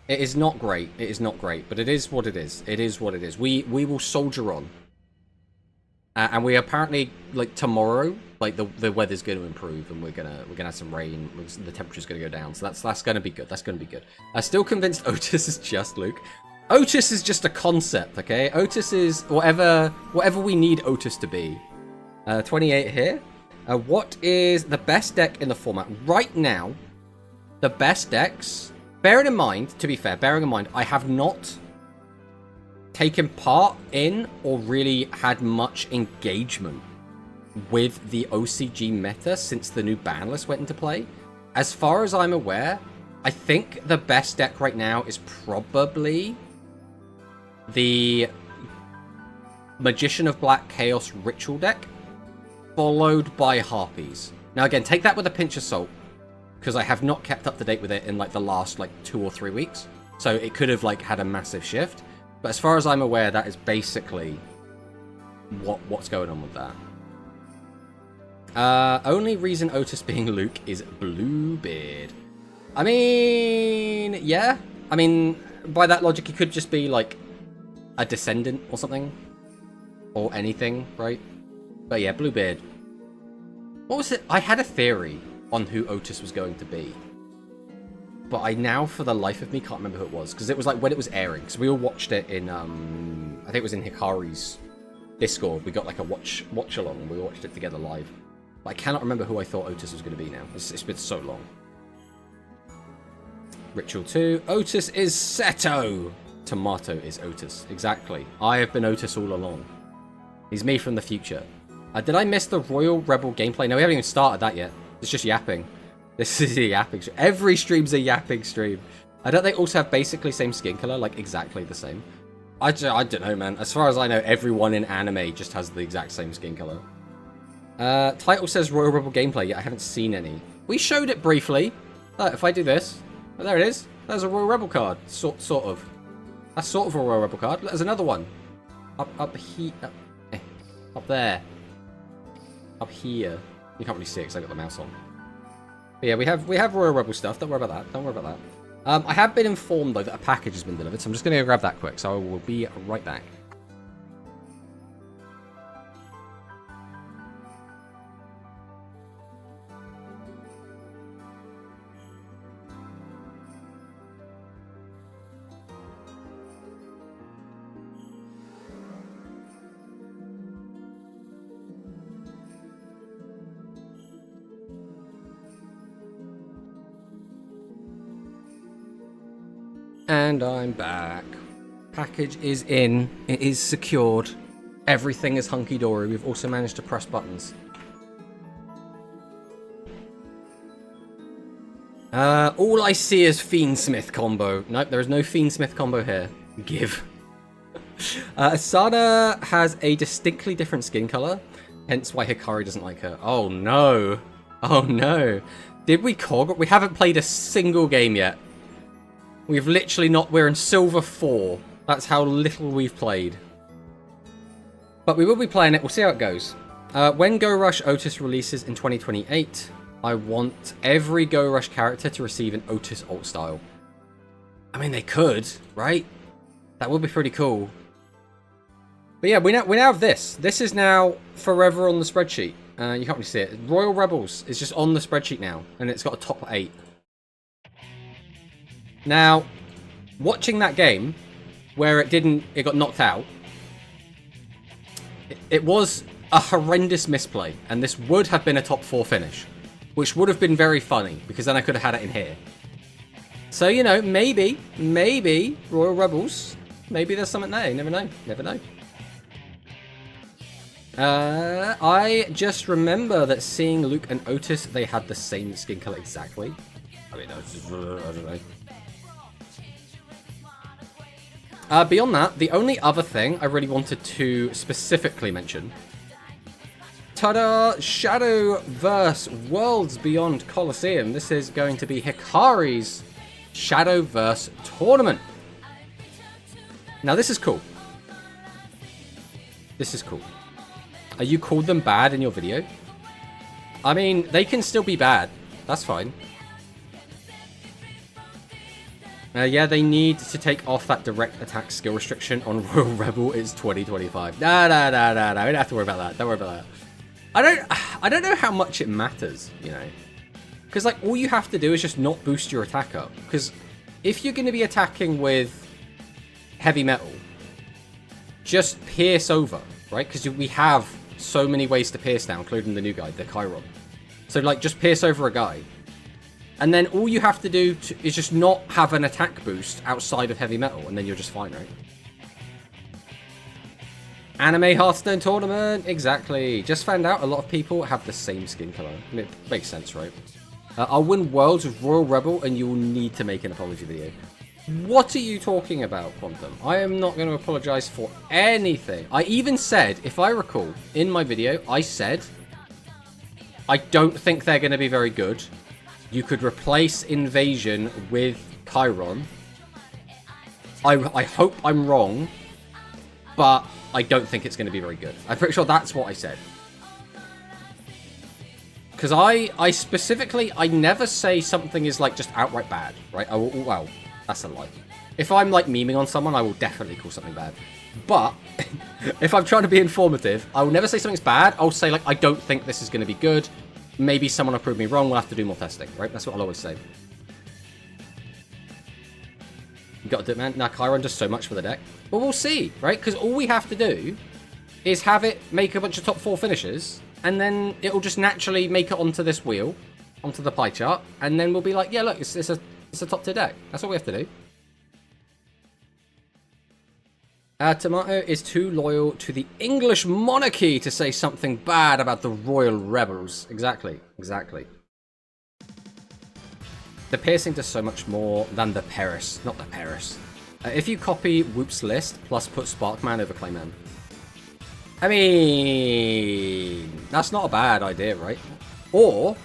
It is not great. It is not great, but it is what it is. It is what it is. We will soldier on. And we apparently, like, tomorrow, like, the weather's going to improve, and we're gonna have some rain. The temperature's going to go down, so that's going to be good. That's going to be good. I'm still convinced Otis is just Luke. Otis is just a concept, okay? Otis is whatever we need Otis to be. 28 here. What is the best deck in the format right now? The best decks. Bearing in mind, to be fair, I have not taken part in or really had much engagement with the OCG meta since the new ban list went into play. As far as I'm aware, I think the best deck right now is probably the Magician of Black Chaos Ritual deck, followed by Harpies. Now again, take that with a pinch of salt, because I have not kept up to date with it in like the last like 2 or 3 weeks. So it could have like had a massive shift. But as far as I'm aware, that is basically what's going on with that. Only reason Otis being Luke is Bluebeard. I mean, yeah. I mean, by that logic, he could just be like a descendant or something. Or anything, right? But yeah, Bluebeard. What was it? I had a theory on who Otis was going to be. But I now, for the life of me, can't remember who it was. Because it was like when it was airing. So we all watched it in, I think it was in Hikari's Discord. We got like a watch along and we watched it together live. But I cannot remember who I thought Otis was going to be now. It's been so long. Ritual 2. Otis is Seto. Tomato is Otis. Exactly. I have been Otis all along. He's me from the future. Did I miss the Royal Rebel gameplay? No, we haven't even started that yet. It's just yapping. This is a yapping stream. Every stream's a yapping stream. Don't they also have basically same skin color? Like, exactly the same? I don't know, man. As far as I know, everyone in anime just has the exact same skin color. Title says Royal Rebel gameplay, yet I haven't seen any. We showed it briefly. If I do this... Oh, there it is. There's a Royal Rebel card. Sort of. That's sort of a Royal Rebel card. There's another one. Up here. Up there. Up here. You can't really see it because I got the mouse on. But yeah, we have Royal Rebel stuff. Don't worry about that. Don't worry about that. I have been informed, though, that a package has been delivered, so I'm just going to go grab that quick, so I will be right back. And I'm back. Package is in. It is secured. Everything is hunky-dory. We've also managed to press buttons. All I see is Fiendsmith combo. Nope, there is no Fiendsmith combo here. Give. Asada has a distinctly different skin color, hence why Hikari doesn't like her. Oh no. Oh no. Did we cog? We haven't played a single game yet. We've literally not... We're in Silver 4. That's how little we've played. But we will be playing it. We'll see how it goes. When Go Rush Otis releases in 2028, I want every Go Rush character to receive an Otis alt style. I mean, they could, right? That would be pretty cool. But yeah, we now have this. This is now forever on the spreadsheet. You can't really see it. Royal Rebels is just on the spreadsheet now, and it's got a top 8. Now, watching that game, where it got knocked out, it was a horrendous misplay, and this would have been a top 4 finish, which would have been very funny, because then I could have had it in here. So, you know, maybe, Royal Rebels, maybe there's something there, you never know, I just remember that seeing Luke and Otis, they had the same skin color exactly. I mean, I don't know. Beyond that, the only other thing I really wanted to specifically mention... Ta-da! Shadowverse Worlds Beyond Colosseum. This is going to be Hikari's Shadowverse tournament. Now, this is cool. This is cool. You called them bad in your video? I mean, they can still be bad. That's fine. Yeah, they need to take off that direct attack skill restriction on Royal Rebel. It's 2025. No. We don't have to worry about that. Don't worry about that. I don't know how much it matters, you know. Because, like, all you have to do is just not boost your attack up. Because if you're going to be attacking with heavy metal, just pierce over, right? Because we have so many ways to pierce now, including the new guy, the Chiron. So, like, just pierce over a guy. And then all you have to do is just not have an attack boost outside of heavy metal, and then you're just fine, right? Anime Hearthstone tournament, exactly. Just found out a lot of people have the same skin color. It makes sense, right? I'll win Worlds with Royal Rebel, and you will need to make an apology video. What are you talking about, Quantum? I am not going to apologize for anything. I even said, if I recall, in my video, I said, I don't think they're going to be very good. You could replace Invasion with Chiron. I hope I'm wrong, but I don't think it's going to be very good. I'm pretty sure that's what I said. Because I specifically, I never say something is like just outright bad, right? Well, that's a lie. If I'm like memeing on someone, I will definitely call something bad. But if I'm trying to be informative, I will never say something's bad. I'll say like, I don't think this is going to be good. Maybe someone will prove me wrong. We'll have to do more testing, right? That's what I'll always say. You got to do it, man. Now, Chiron does so much for the deck. But we'll see, right? Because all we have to do is have it make a bunch of top 4 finishes, and then it'll just naturally make it onto this wheel, onto the pie chart, and then we'll be like, yeah, look, it's a top 2 deck. That's what we have to do. Tomato is too loyal to the English monarchy to say something bad about the Royal Rebels. Exactly. The piercing does so much more than the Paris. Not the Paris. If you copy Whoop's list, plus put Sparkman over Clayman. I mean, that's not a bad idea, right? Or,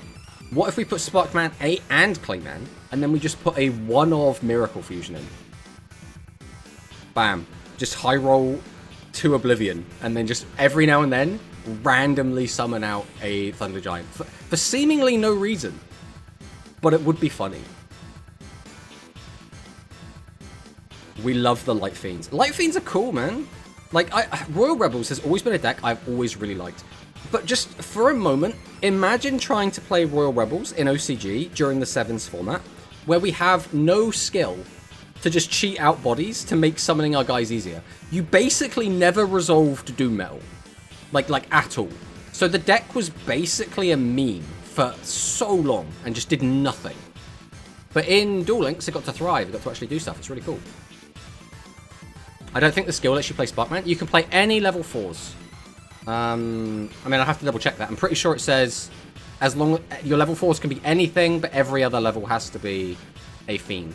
what if we put Sparkman A and Clayman, and then we just put a one-of Miracle Fusion in? Bam. Just high roll to Oblivion, and then just every now and then randomly summon out a Thunder Giant for seemingly no reason, but it would be funny. We love the Light Fiends. Light Fiends are cool, man. Like, Royal Rebels has always been a deck I've always really liked. But just for a moment, imagine trying to play Royal Rebels in OCG during the Sevens format, where we have no skill to just cheat out bodies to make summoning our guys easier. You basically never resolved Doom Metal. Like at all. So the deck was basically a meme for so long and just did nothing. But in Duel Links, it got to thrive. It got to actually do stuff. It's really cool. I don't think the skill lets you play Sparkman. You can play any level 4s. I mean, I have to double check that. I'm pretty sure it says as long your level 4s can be anything, but every other level has to be a Fiend.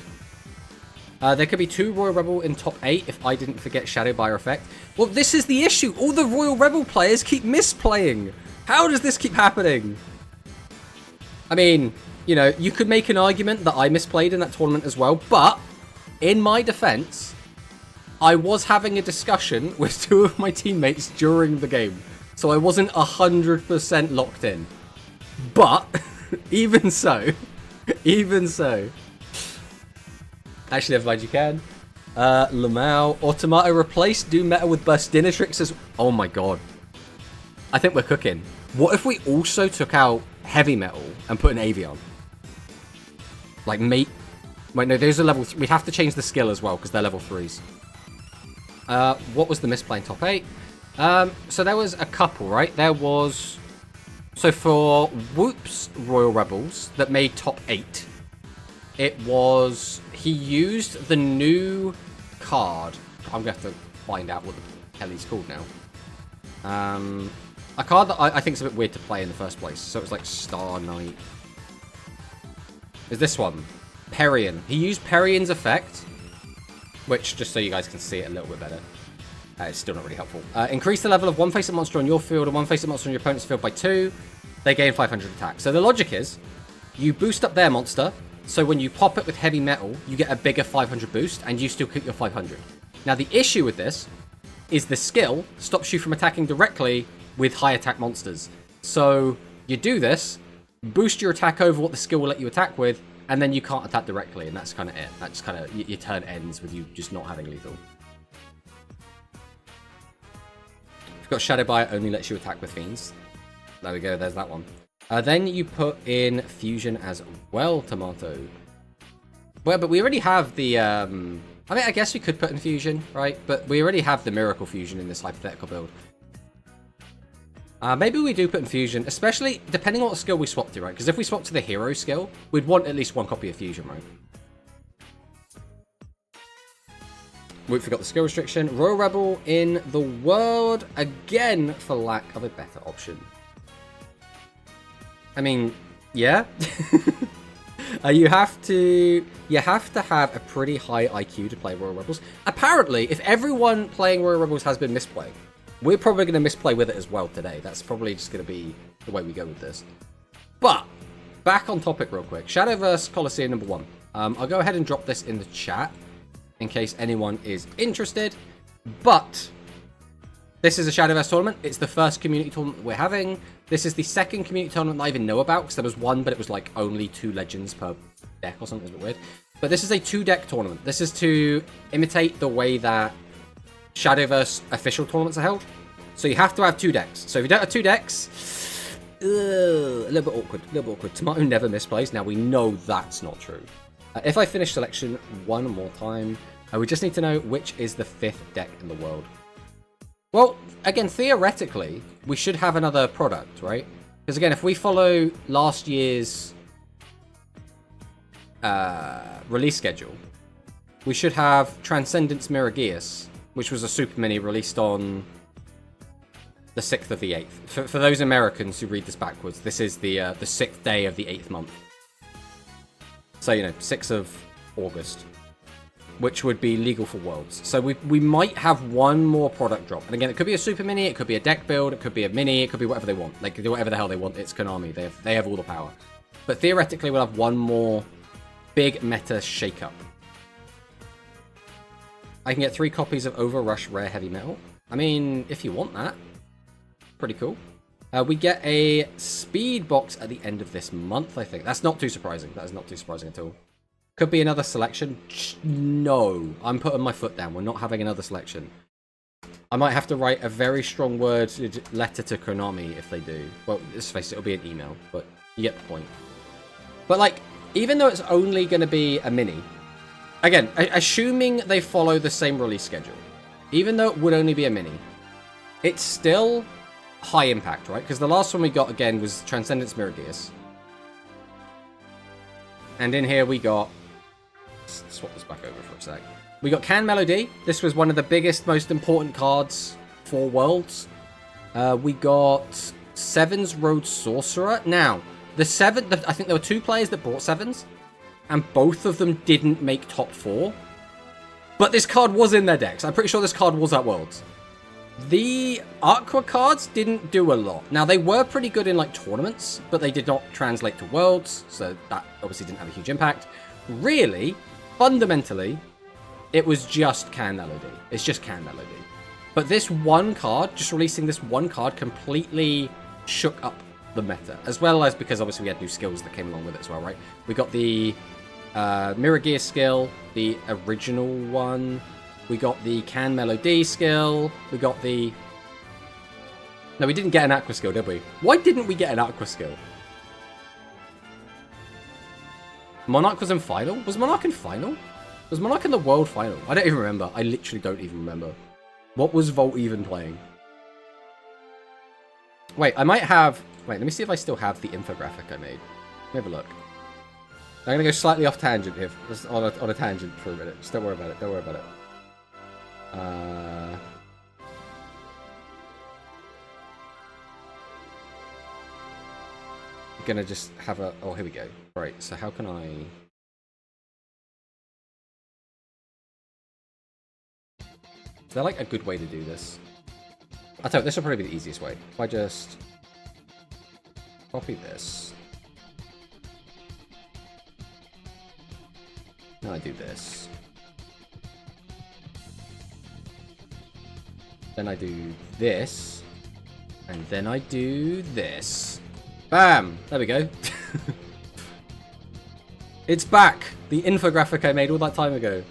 There could be 2 Royal Rebel in top 8 if I didn't forget Shadowbuyer effect. Well, this is the issue. All the Royal Rebel players keep misplaying. How does this keep happening? I mean, you know, you could make an argument that I misplayed in that tournament as well, but in my defense, I was having a discussion with 2 of my teammates during the game, so I wasn't 100% locked in. But, even so, actually, never mind, you can. Lamau, Automato replaced Doom Metal with Burstinatrix as... Oh my god. I think we're cooking. What if we also took out Heavy Metal and put an Avion? Like, mate... Wait, no, those are level... We'd have to change the skill as well, because they're level 3s. What was the misplay in top 8? So there was a couple, right? There was... So for Whoop's Royal Rebels that made top 8, it was... He used the new card. I'm going to have to find out what the hell he's called now. A card that I think is a bit weird to play in the first place. So it was like Star Knight. Is this one? Perion. He used Perion's effect, which, just so you guys can see it a little bit better, it's still not really helpful. Increase the level of one face-up monster on your field and one face-up monster on your opponent's field by 2. They gain 500 attack. So the logic is, you boost up their monster, so when you pop it with Heavy Metal, you get a bigger 500 boost, and you still keep your 500. Now the issue with this is the skill stops you from attacking directly with high attack monsters. So you do this, boost your attack over what the skill will let you attack with, and then you can't attack directly, and that's kind of it. That's kind of... Your turn ends with you just not having lethal. You've got Shadowbuyer, only lets you attack with Fiends. There we go, there's that one. Then you put in Fusion as well, Tomato. Well, but we already have the... I mean, I guess we could put in Fusion, right? But we already have the Miracle Fusion in this hypothetical build. Maybe we do put in Fusion, especially depending on what skill we swap to, right? Because if we swap to the Hero skill, we'd want at least 1 copy of Fusion, right? We forgot the skill restriction. Royal Rebel in the world, again, for lack of a better option. I mean, yeah. You have to have a pretty high IQ to play Royal Rebels. Apparently, if everyone playing Royal Rebels has been misplaying, we're probably going to misplay with it as well today. That's probably just going to be the way we go with this. But, back on topic real quick. Shadowverse Colosseum number 1. I'll go ahead and drop this in the chat in case anyone is interested. But, this is a Shadowverse tournament. It's the first community tournament that we're having. This is the second community tournament that I even know about, because there was one, but it was like only 2 legends per deck or something. It was a bit weird. But this is a 2-deck tournament. This is to imitate the way that Shadowverse official tournaments are held. So you have to have 2 decks. So if you don't have 2 decks, a little bit awkward. Tomato never misplays. Now we know that's not true. If I finish selection one more time, we just need to know which is the 5th deck in the world. Well, again, theoretically, we should have another product, right? Because again, if we follow last year's release schedule, we should have Transcendence Mirageus, which was a super mini released on the 6th of the 8th. For those Americans who read this backwards, this is the 6th day of the 8th month. So, you know, 6th of August, which would be legal for Worlds. So we might have one more product drop. And again, it could be a super mini, it could be a deck build, it could be a mini, it could be whatever they want. They can do whatever the hell they want. It's Konami. They have all the power. But theoretically, we'll have one more big meta shakeup. I can get 3 copies of Overrush Rare Heavy Metal. I mean, if you want that. Pretty cool. We get a speed box at the end of this month, I think. That's not too surprising. That is not too surprising at all. Could be another selection. No, I'm putting my foot down. We're not having another selection. I might have to write a very strong letter to Konami if they do. Well, let's face it, it'll be an email, but you get the point. But like, even though it's only going to be a mini, again, assuming they follow the same release schedule, even though it would only be a mini, it's still high impact, right? Because the last one we got, again, was Transcendence Mirageus. And in here we got... Let's swap this back over for a sec. We got Can Melody. This was one of the biggest, most important cards for Worlds. We got Seven's Road Sorcerer. Now, I think there were 2 players that brought Sevens, and both of them didn't make top 4. But this card was in their decks. I'm pretty sure this card was at Worlds. The Aqua cards didn't do a lot. Now, they were pretty good in, like, tournaments, but they did not translate to Worlds, so that obviously didn't have a huge impact. Really, fundamentally, it was just Can Melody. It's just Can Melody. But this one card, just releasing this one card, completely shook up the meta. As well as because obviously we had new skills that came along with it as well, right? We got the Mirageus skill, the original one. We got the Can Melody skill. We got the... No, we didn't get an Aqua skill, did we? Why didn't we get an Aqua skill? Monarch was in final? Was Monarch in final? Was Monarch in the World Final? I don't even remember. I literally don't even remember. What was Volt even playing? Wait, I might have... Wait, let me see if I still have the infographic I made. Let me have a look. I'm going to go slightly off tangent here. Just on a tangent for a minute. Just don't worry about it. Don't worry about it. I'm going to just have a... Oh, here we go. Right, so how can I... Is there like a good way to do this? I tell you, this will probably be the easiest way. If I just copy this. Then I do this. Then I do this. And then I do this. Bam! There we go. It's back! The infographic I made all that time ago.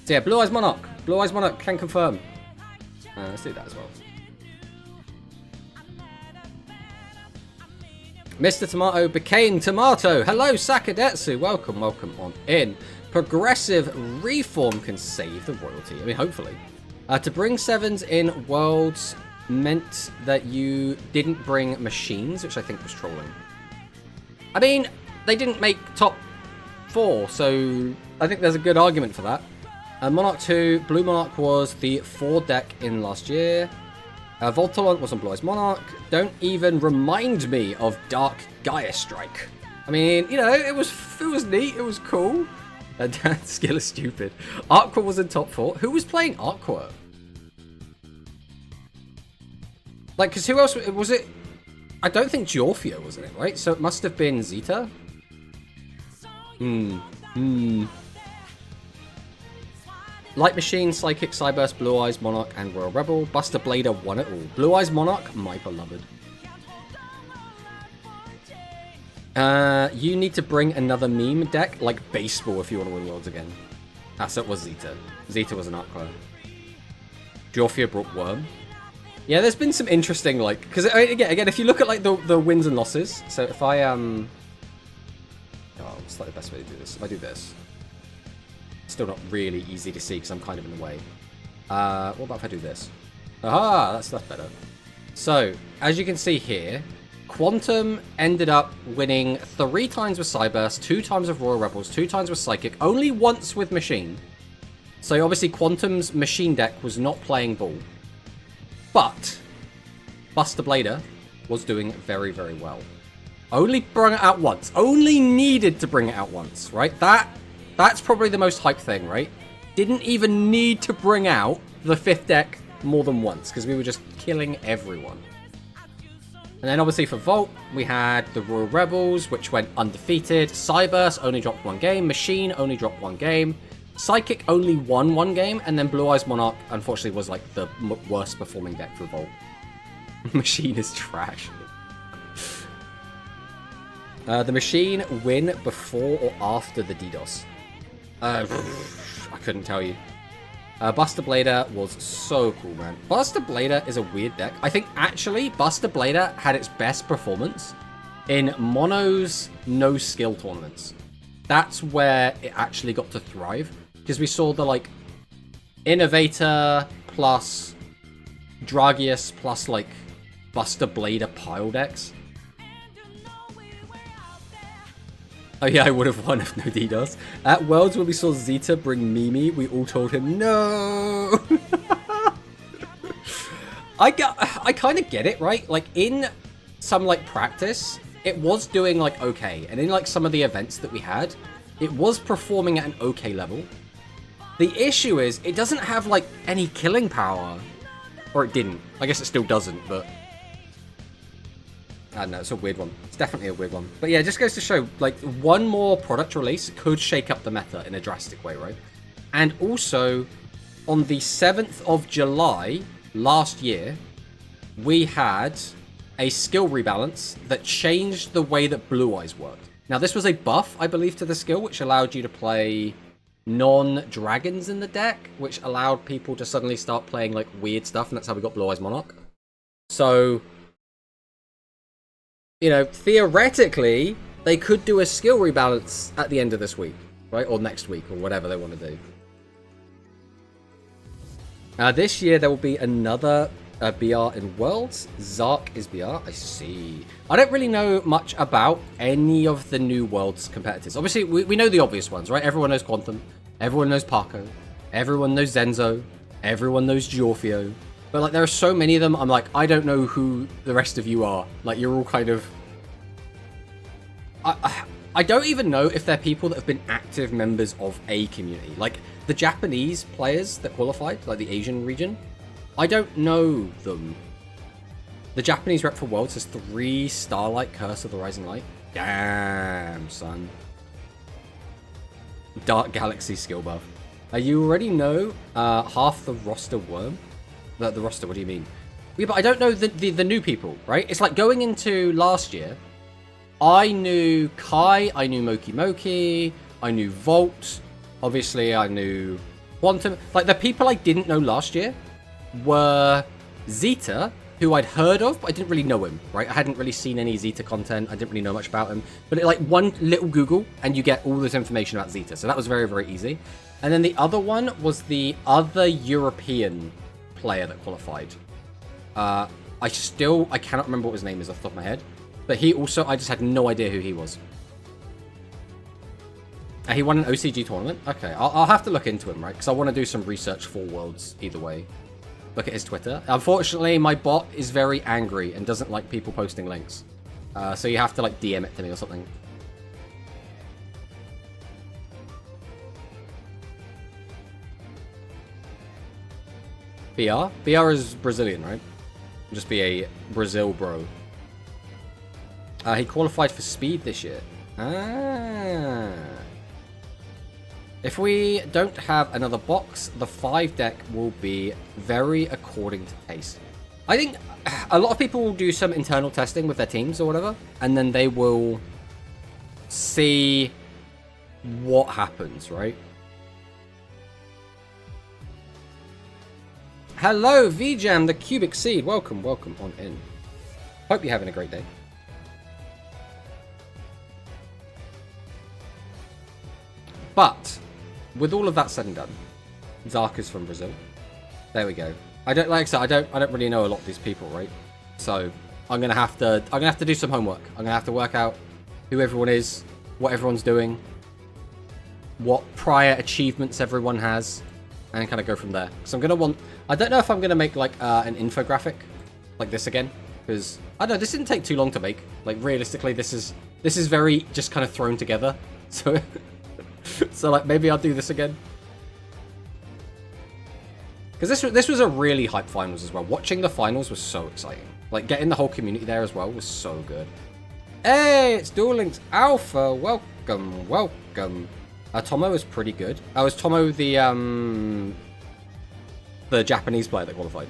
So yeah, Blue Eyes Monarch. Blue Eyes Monarch can confirm. Let's do that as well. Mr. Tomato became Tomato. Hello, Sakadetsu. Welcome, welcome on in. Progressive Reform can save the royalty. I mean, hopefully. To bring Sevens in Worlds meant that you didn't bring machines, which I think was trolling. I mean, they didn't make top 4, so I think there's a good argument for that. Monarch 2, Blue Monarch was the 4 deck in last year. Voltalon was on Blue Eyes Monarch. Don't even remind me of Dark Gaia Strike. I mean, you know, it was neat, it was cool. That skill is stupid. Aqua was in top 4. Who was playing Aqua? Like, because who else was it? I don't think Giorfio was in it, right? So it must have been Zeta. Light Machine, Psychic, Cyburst, Blue Eyes, Monarch, and Royal Rebel. Buster Blader won it all. Blue Eyes Monarch, my beloved. You need to bring another meme deck, like baseball, if you want to win Worlds again. Ah, so it was Zeta. Zeta was an Aqua. Giorfio brought Worm. Yeah, there's been some interesting, like... Because, again, if you look at, like, the wins and losses... So if I, Oh, what's like the best way to do this? If I do this... Still not really easy to see because I'm kind of in the way. What about if I do this? Aha, that's better. So, as you can see here, Quantum ended up winning 3 times with Cyburst, 2 times with Royal Rebels, 2 times with Psychic, only once with Machine. So obviously Quantum's Machine deck was not playing ball. But Buster Blader was doing very, very well. Only brought it out once. Only needed to bring it out once, right? That's probably the most hype thing, right? Didn't even need to bring out the 5th deck more than once, because we were just killing everyone. And then obviously for Volt, we had the Royal Rebels, which went undefeated. Cyburst only dropped 1 game. Machine only dropped 1 game. Psychic only won 1 game. And then Blue Eyes Monarch, unfortunately, was like the worst performing deck for Volt. Machine is trash. The machine win before or after the DDoS? I couldn't tell you. Buster Blader was so cool, man. Buster Blader is a weird deck. I think actually Buster Blader had its best performance in Mono's no skill tournaments. That's where it actually got to thrive, because we saw the like Innovator plus Dragius plus like Buster Blader pile decks. Oh yeah, I would have won if no DDoS. At Worlds, when we saw Zeta bring Mimi, we all told him no. I kind of get it, right? Like in some like practice, it was doing like okay, and in like some of the events that we had, it was performing at an okay level. The issue is it doesn't have like any killing power, or it didn't. I guess it still doesn't, but. I don't know, it's a weird one. It's definitely a weird one. But yeah, it just goes to show, like, one more product release could shake up the meta in a drastic way, right? And also, on the 7th of July last year, we had a skill rebalance that changed the way that Blue Eyes worked. Now, this was a buff, I believe, to the skill, which allowed you to play non-dragons in the deck, which allowed people to suddenly start playing, like, weird stuff, and that's how we got Blue Eyes Monarch. So, you know, theoretically, they could do a skill rebalance at the end of this week, right? Or next week, or whatever they want to do. This year, there will be another BR in Worlds. Zark is BR. I see. I don't really know much about any of the new Worlds competitors. Obviously, we know the obvious ones, right? Everyone knows Quantum. Everyone knows Paco. Everyone knows Zenzo. Everyone knows Giorfio. But, like, there are so many of them, I'm like, I don't know who the rest of you are. Like, you're all kind of... I don't even know if they're people that have been active members of a community. Like, the Japanese players that qualified, like the Asian region, I don't know them. The Japanese rep for Worlds has 3 Starlight Curse of the Rising Light. Damn, son. Dark Galaxy skill buff. You already know half the roster worm. The roster, what do you mean? Yeah, but I don't know the new people, right? It's like going into last year, I knew Kai, I knew Moki Moki, I knew Volt, obviously I knew Quantum. Like, the people I didn't know last year were Zeta, who I'd heard of, but I didn't really know him, right? I hadn't really seen any Zeta content, I didn't really know much about him. But like one little Google, and you get all this information about Zeta, so that was very, very easy. And then the other one was the other European player that qualified. I cannot remember what his name is off the top of my head, but he also, I just had no idea who he was. He won an OCG tournament? Okay, I'll have to look into him, right? Because I want to do some research for Worlds either way. Look at his Twitter. Unfortunately, my bot is very angry and doesn't like people posting links. So you have to like DM it to me or something. BR? BR is Brazilian, right? Just be a Brazil bro. He qualified for speed this year. Ah. If we don't have another box, the 5 deck will be very according to taste. I think a lot of people will do some internal testing with their teams or whatever, and then they will see what happens, right? Hello, VJam, the Cubic Seed. Welcome, welcome on in. Hope you're having a great day. But with all of that said and done, Zark is from Brazil. There we go. I don't like I said, I don't really know a lot of these people, right? So I'm gonna have to do some homework. I'm gonna have to work out who everyone is, what everyone's doing, what prior achievements everyone has, and kind of go from there. So I don't know if I'm gonna make like an infographic like this again, because I don't know, this didn't take too long to make. Like realistically, this is very just kind of thrown together. So so like maybe I'll do this again. Because this was a really hype finals as well. Watching the finals was so exciting. Like getting the whole community there as well was so good. Hey, it's Duel Links Alpha. Welcome, welcome. Tomo is pretty good. Was Tomo the Japanese player that qualified?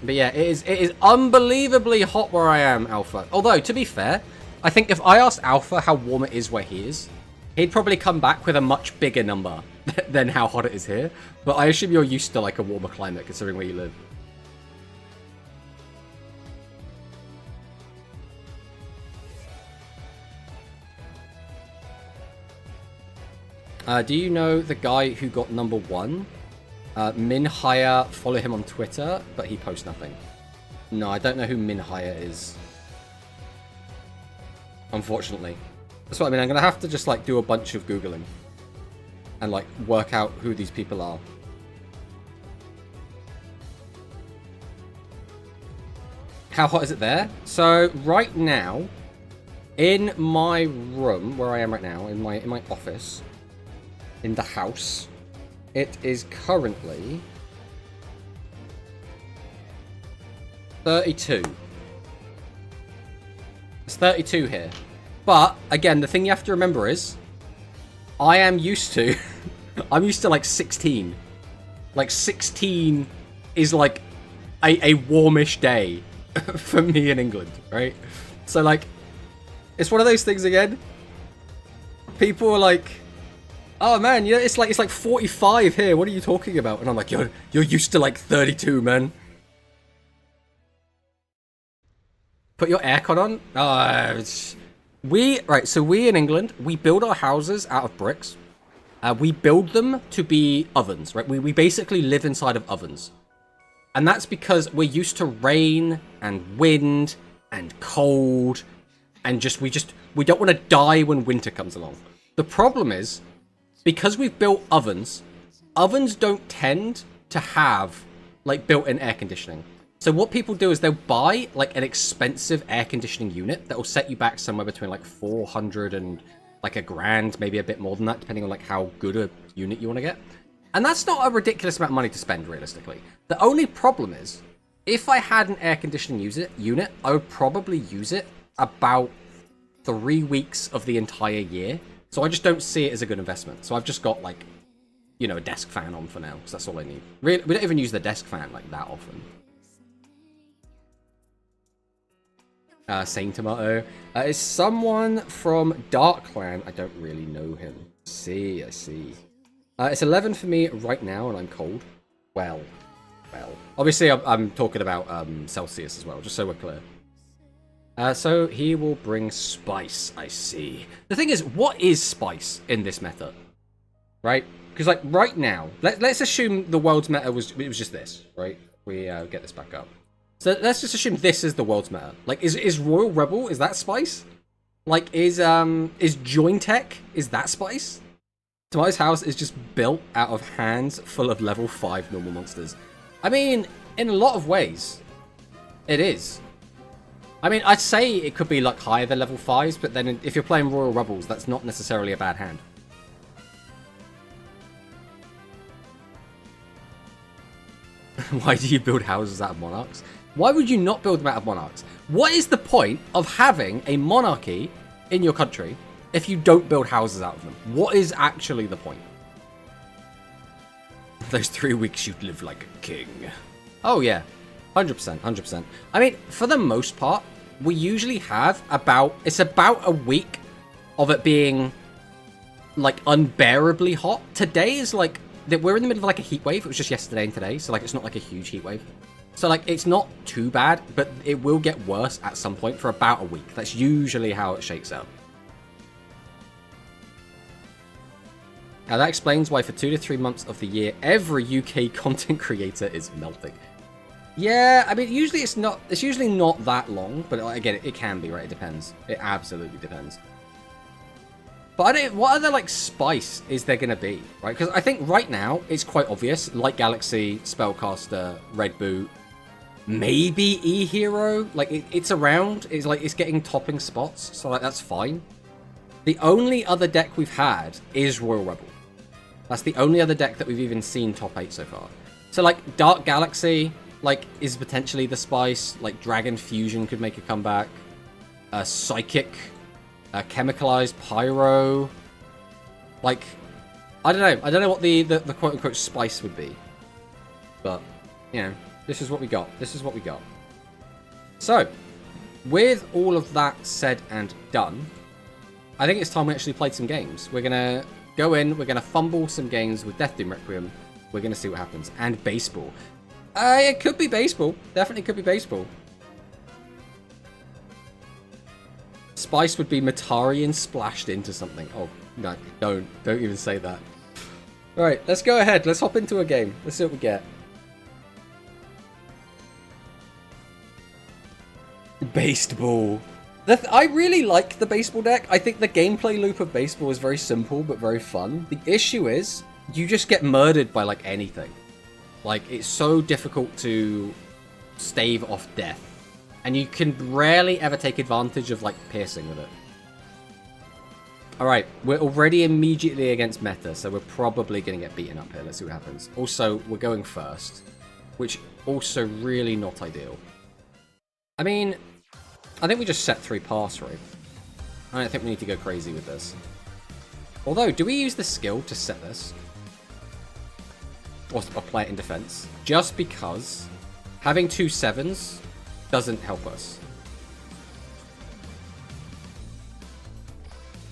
But yeah, it is unbelievably hot where I am, Alpha. Although, to be fair, I think if I asked Alpha how warm it is where he is, he'd probably come back with a much bigger number than how hot it is here. But I assume you're used to like a warmer climate considering where you live. Do you know the guy who got #1? Minhaya, follow him on Twitter, but he posts nothing. No, I don't know who Minhaya is. Unfortunately. That's what I mean, I'm going to have to just like do a bunch of Googling. And like work out who these people are. How hot is it there? So right now, in my room, where I am right now, in my office, in the house, it is currently 32. It's 32 here. But, again, the thing you have to remember is, I am used to, I'm used to like 16. Like 16 is like a warmish day for me in England, right? So like, it's one of those things again. People are like, oh man, you know, it's like 45 here. What are you talking about? And I'm like, you're used to like 32, man. Put your aircon on. So we in England, we build our houses out of bricks. We build them to be ovens, right? We basically live inside of ovens. And that's because we're used to rain and wind and cold and we don't want to die when winter comes along. The problem is, because we've built ovens don't tend to have like built-in air conditioning. So what people do is they'll buy like an expensive air conditioning unit that will set you back somewhere between like 400 and like $1,000, maybe a bit more than that, depending on like how good a unit you want to get. And that's not a ridiculous amount of money to spend, realistically. The only problem is, if I had an air conditioning unit, I would probably use it about 3 weeks of the entire year. So I just don't see it as a good investment. So I've just got like, you know, a desk fan on for now, because that's all I need. Really, we don't even use the desk fan like that often. Saint Tomato. Is someone from Darkland? I don't really know him. I see. It's 11 for me right now, and I'm cold. Well. Obviously, I'm talking about Celsius as well, just so we're clear. So he will bring spice. I see. The thing is, what is spice in this meta? Right? Because like right now, let's assume the world's meta was just this, right? We get this back up. So let's just assume this is the world's meta. Like, is Royal Rebel, is that spice? Like, is Jointech, is that spice? Tomato's house is just built out of hands full of level 5 normal monsters. I mean, in a lot of ways, it is. I mean, I'd say it could be like higher than level 5s, but then if you're playing Royal Rebels, that's not necessarily a bad hand. Why do you build houses out of monarchs? Why would you not build them out of monarchs? What is the point of having a monarchy in your country if you don't build houses out of them? What is actually the point? Those 3 weeks you'd live like a king. Oh yeah, 100%, 100%. I mean, for the most part, we usually have about a week of it being like unbearably hot. Today is like, we're in the middle of like a heat wave. It was just yesterday and today, so like it's not like a huge heat wave. So like it's not too bad, but it will get worse at some point for about a week. That's usually how it shakes out. Now that explains why for 2 to 3 months of the year, every UK content creator is melting. Yeah, I mean, usually it's usually not that long, but again, it can be, right? It depends. It absolutely depends. But what other, like, spice is there going to be, right? Because I think right now, it's quite obvious. Light Galaxy, Spellcaster, Red Boot, maybe E-Hero. Like, it's around. It's like, it's getting topping spots. So, like, that's fine. The only other deck we've had is Royal Rebel. That's the only other deck that we've even seen top 8 so far. So, like, Dark Galaxy, like, is potentially the spice. Like, Dragon Fusion could make a comeback. Psychic... Chemicalized Pyro. Like, I don't know. I don't know what the quote-unquote spice would be. But, you know, This is what we got. This is what we got. So, with all of that said and done, I think it's time we actually played some games. We're going to go in, we're going to fumble some games with Death Doom Requiem. We're going to see what happens. And baseball. It could be baseball. Definitely could be baseball. Spice would be Matarian splashed into something. Oh, no, don't even say that. Alright, let's go ahead. Let's hop into a game. Let's see what we get. Baseball. I really like the baseball deck. I think the gameplay loop of baseball is very simple but very fun. The issue is, you just get murdered by like anything. Like, it's so difficult to stave off death. And you can rarely ever take advantage of like piercing with it. Alright, we're already immediately against meta, so we're probably going to get beaten up here. Let's see what happens. Also, we're going first, which also really not ideal. I mean, I think we just set 3 pass, right? I don't think we need to go crazy with this. Although, do we use the skill to set this? Or play it in defense? Just because having 2 7s doesn't help us.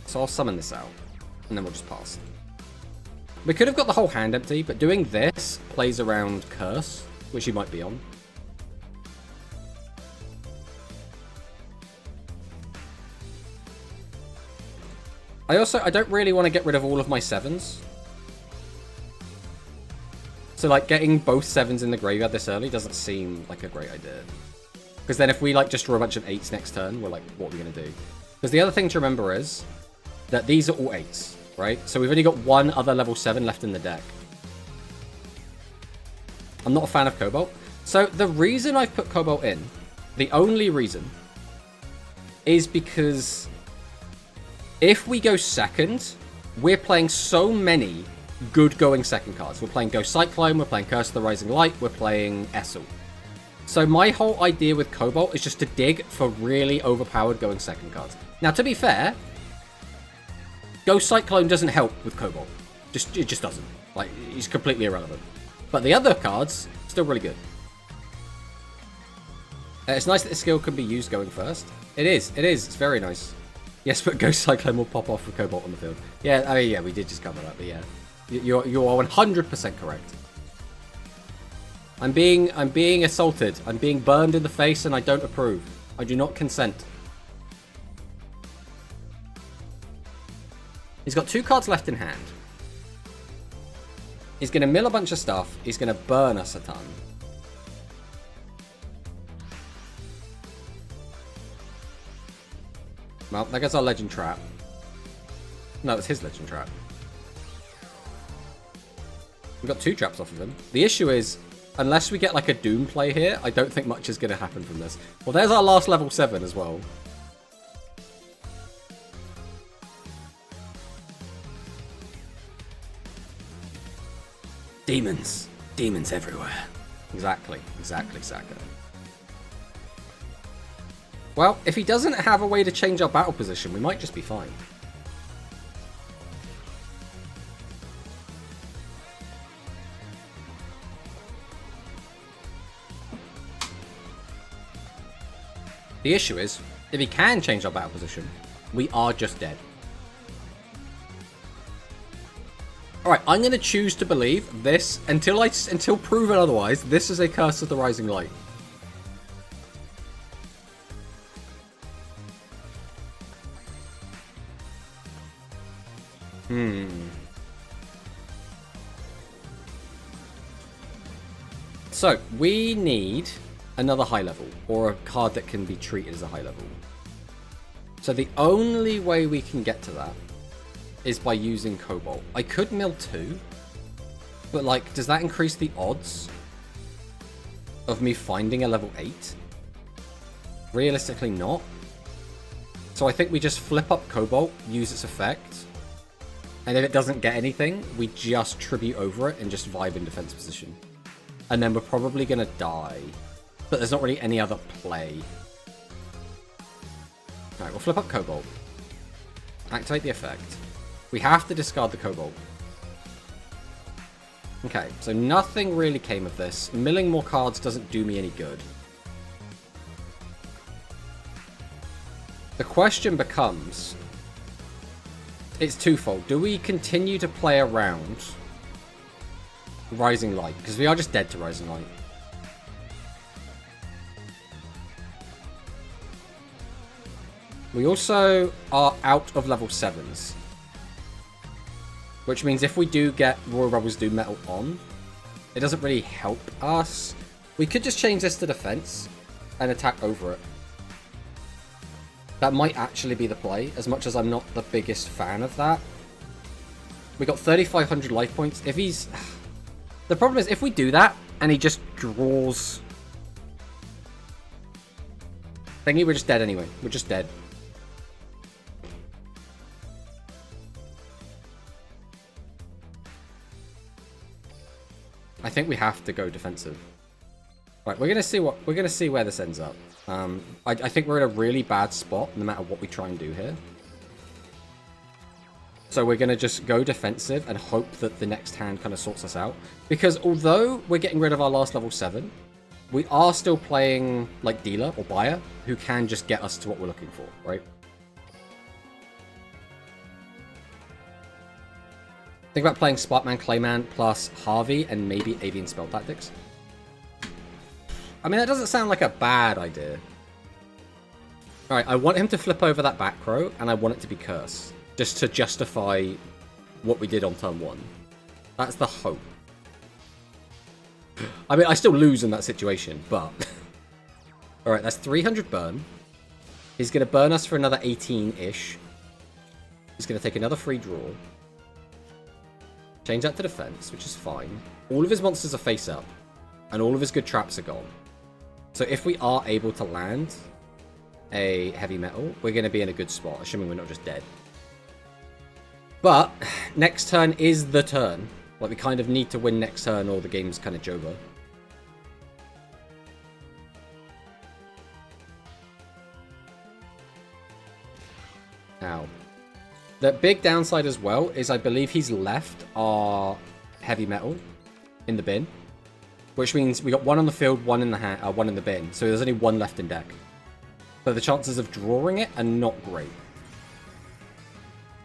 So I'll summon this out, and then we'll just pass. We could have got the whole hand empty, but doing this plays around Curse, which you might be on. I don't really want to get rid of all of my 7s. So like getting both 7s in the graveyard this early doesn't seem like a great idea. Because then if we like just draw a bunch of 8s next turn, we're like, what are we going to do? Because the other thing to remember is that these are all 8s, right? So we've only got one other level 7 left in the deck. I'm not a fan of Cobalt. So the reason I've put Cobalt in, the only reason, is because if we go second, we're playing so many good going second cards. We're playing Ghost Cyclone, we're playing Curse of the Rising Light, we're playing Essel. So my whole idea with Cobalt is just to dig for really overpowered going second cards. Now, to be fair, Ghost Cyclone doesn't help with Cobalt. It just doesn't. Like, it's completely irrelevant. But the other cards, still really good. It's nice that the skill can be used going first. It is. It's very nice. Yes, but Ghost Cyclone will pop off with Cobalt on the field. Yeah, I mean, yeah, we did just cover that, but yeah. You are 100% correct. I'm being assaulted. I'm being burned in the face, and I don't approve. I do not consent. He's got 2 cards left in hand. He's going to mill a bunch of stuff. He's going to burn us a ton. Well, there goes our Legend Trap. No, it's his Legend Trap. We've got 2 traps off of him. The issue is, unless we get like a Doom play here, I don't think much is going to happen from this. Well, there's our last level 7 as well. Demons. Demons everywhere. Exactly. Well, if he doesn't have a way to change our battle position, we might just be fine. The issue is, if he can change our battle position, we are just dead. Alright, I'm going to choose to believe this, until proven otherwise, this is a Curse of the Rising Light. So, we need another high level, or a card that can be treated as a high level. So the only way we can get to that is by using Cobalt. I could mill 2, but like, does that increase the odds of me finding a level 8? Realistically not. So I think we just flip up Cobalt, use its effect, and if it doesn't get anything, we just tribute over it and just vibe in defense position. And then we're probably going to die. But there's not really any other play. Alright, we'll flip up Cobalt. Activate the effect. We have to discard the Cobalt. Okay, so nothing really came of this. Milling more cards doesn't do me any good. The question becomes... It's twofold. Do we continue to play around Rising Light? Because we are just dead to Rising Light. We also are out of level 7s. Which means if we do get Royal Rebels Doom Metal on, it doesn't really help us. We could just change this to defense and attack over it. That might actually be the play, as much as I'm not the biggest fan of that. We got 3,500 life points. If he's... The problem is, if we do that, and he just draws... Thingy, we're just dead anyway. We're just dead. I think we have to go defensive. Right, we're gonna see where this ends up. I think we're in a really bad spot no matter what we try and do here. So we're gonna just go defensive and hope that the next hand kind of sorts us out. Because although we're getting rid of our last level 7, we are still playing like dealer or buyer who can just get us to what we're looking for, right? Think about playing Sparkman, Clayman, plus Harvey, and maybe Avian Spell Tactics. I mean, that doesn't sound like a bad idea. Alright, I want him to flip over that back row, and I want it to be Curse. Just to justify what we did on turn 1. That's the hope. I mean, I still lose in that situation, but... Alright, that's 300 burn. He's going to burn us for another 18-ish. He's going to take another free draw. Change that to defense, which is fine. All of his monsters are face up, and all of his good traps are gone. So if we are able to land a heavy metal, we're going to be in a good spot, assuming we're not just dead. But next turn is the turn. Like, we kind of need to win next turn, or the game's kind of over. Now, the big downside as well is I believe he's left our heavy metal in the bin, which means we got one on the field, one in the one in the bin. So there's only one left in deck. So the chances of drawing it are not great.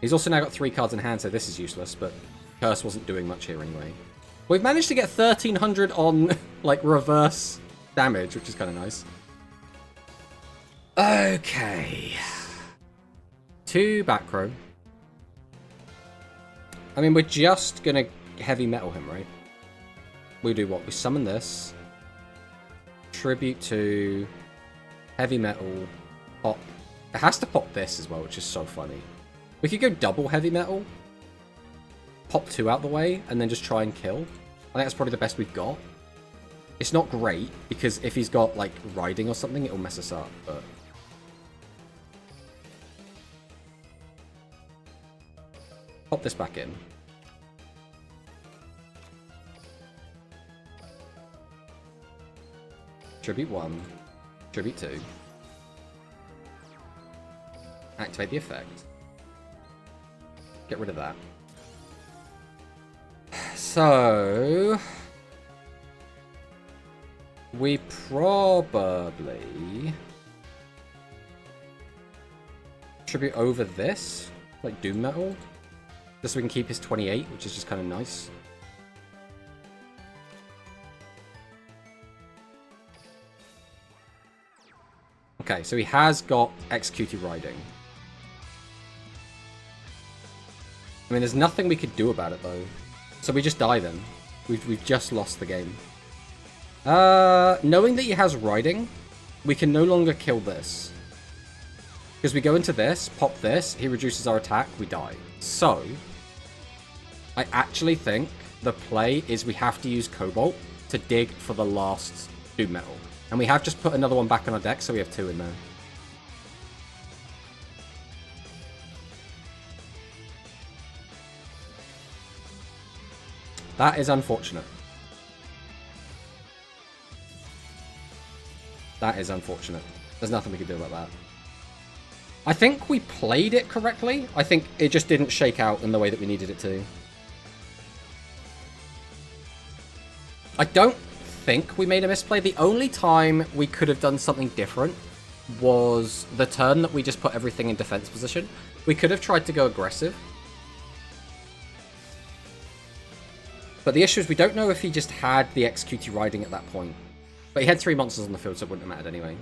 He's also now got 3 cards in hand, so this is useless. But Curse wasn't doing much here anyway. We've managed to get 1,300 on like reverse damage, which is kind of nice. Okay, 2 back row. I mean, we're just gonna heavy metal him, right? We do what? We summon this. Tribute to heavy metal. Pop. It has to pop this as well, which is so funny. We could go double heavy metal. Pop 2 out the way, and then just try and kill. I think that's probably the best we've got. It's not great, because if he's got, like, riding or something, it'll mess us up, but... Pop this back in. Tribute 1. Tribute 2. Activate the effect. Get rid of that. So... we probably... tribute over this. Like Doom Metal. Just so we can keep his 28, which is just kind of nice. Okay, so he has got Executed Riding. I mean, there's nothing we could do about it, though. So we just die then. We've just lost the game. Knowing that he has Riding, we can no longer kill this. Because we go into this, pop this, he reduces our attack, we die. So, I actually think the play is we have to use Cobalt to dig for the last Doom Metal. And we have just put another one back in our deck, so we have 2 in there. That is unfortunate. That is unfortunate. There's nothing we can do about that. I think we played it correctly. I think it just didn't shake out in the way that we needed it to. I don't think we made a misplay. The only time we could have done something different was the turn that we just put everything in defense position. We could have tried to go aggressive. But the issue is we don't know if he just had the Executee riding at that point. But he had 3 monsters on the field, so it wouldn't have mattered anyway.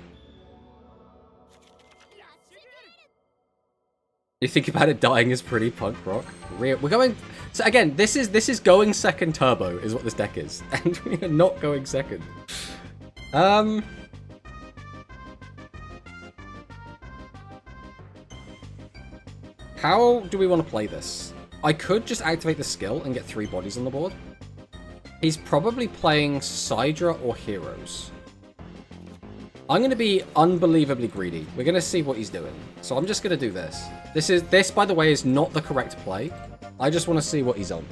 You think about it dying is pretty punk rock. We're going... So again, this is going second turbo, is what this deck is. And we are not going second. How do we want to play this? I could just activate the skill and get 3 bodies on the board. He's probably playing Sidra or Heroes. I'm going to be unbelievably greedy. We're going to see what he's doing. So I'm just going to do this. This, by the way, is not the correct play. I just want to see what he's on.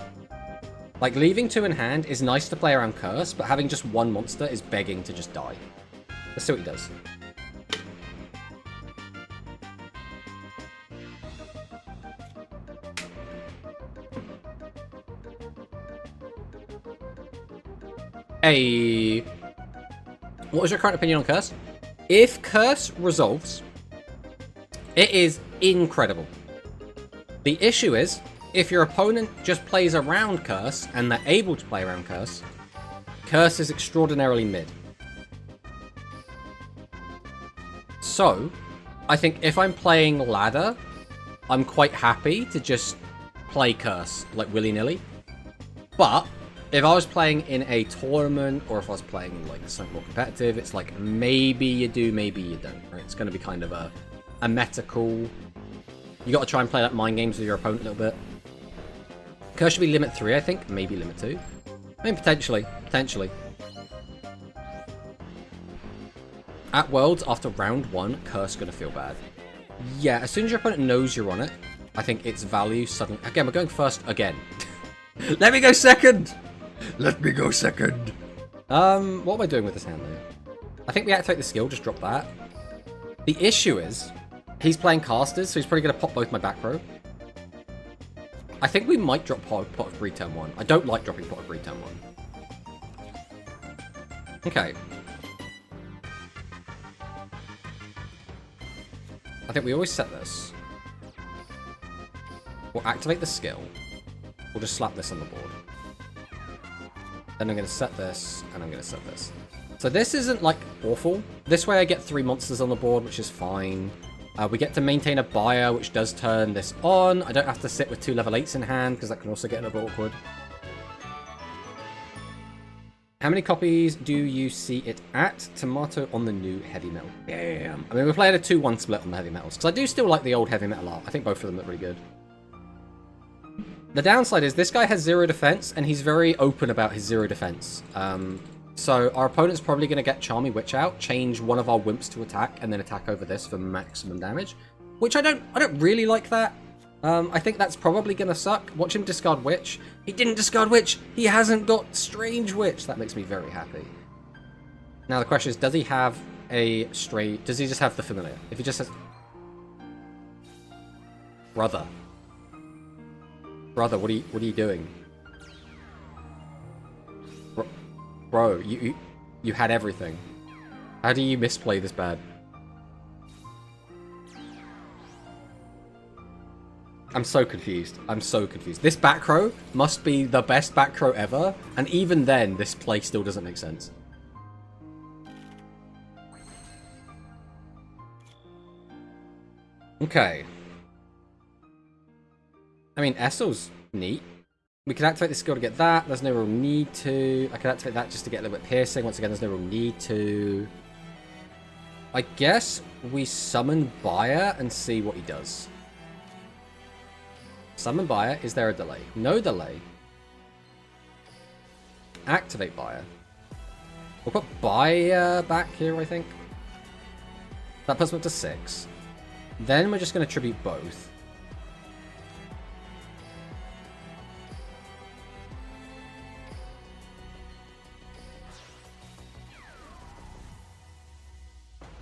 Like, leaving 2 in hand is nice to play around Curse, but having just 1 monster is begging to just die. Let's see what he does. Hey, what is your current opinion on Curse? If Curse resolves, it is incredible. The issue is, if your opponent just plays around Curse, and they're able to play around Curse, Curse is extraordinarily mid. So, I think if I'm playing ladder, I'm quite happy to just play Curse, like willy-nilly. But if I was playing in a tournament, or if I was playing like something more competitive, it's like maybe you do, maybe you don't. Right? It's going to be kind of a meta call. You got to try and play like mind games with your opponent a little bit. Curse should be limit 3, I think. Maybe limit 2. I mean, potentially. At Worlds, after round 1, Curse going to feel bad. Yeah, as soon as your opponent knows you're on it, I think its value suddenly... Again, we're going first again. Let me go second! Let me go second. What am I doing with this hand, though? I think we activate the skill, just drop that. The issue is, he's playing casters, so he's probably going to pop both my back row. I think we might drop Pot of Greed turn 1. I don't like dropping Pot of Greed turn 1. Okay. I think we always set this. We'll activate the skill. We'll just slap this on the board. Then I'm going to set this, and I'm going to set this. So this isn't, like, awful. This way I get 3 monsters on the board, which is fine. We get to maintain a buyer, which does turn this on. I don't have to sit with 2 level 8s in hand, because that can also get a bit awkward. How many copies do you see it at? Tomato on the new heavy metal. Damn. I mean, we're playing a 2-1 split on the heavy metals, because I do still like the old heavy metal art. I think both of them look really good. The downside is this guy has 0 defense, and he's very open about his 0 defense. So our opponent's probably going to get Charmy Witch out, change one of our wimps to attack, and then attack over this for maximum damage. Which I don't really like that. I think that's probably going to suck. Watch him discard Witch. He didn't discard Witch. He hasn't got Strange Witch. That makes me very happy. Now the question is, does he have a straight... Does he just have the Familiar? If he just has... Brother, what are you doing? Bro, you had everything. How do you misplay this bad? I'm so confused. This back row must be the best back row ever, and even then, this play still doesn't make sense. Okay. I mean, Essel's neat. We can activate the skill to get that. There's no real need to. I can activate that just to get a little bit piercing. Once again, there's no real need to. I guess we summon Buyer and see what he does. Summon Buyer. Is there a delay? No delay. Activate Buyer. We'll put Buyer back here, I think. That puts him up to 6. Then we're just going to tribute both.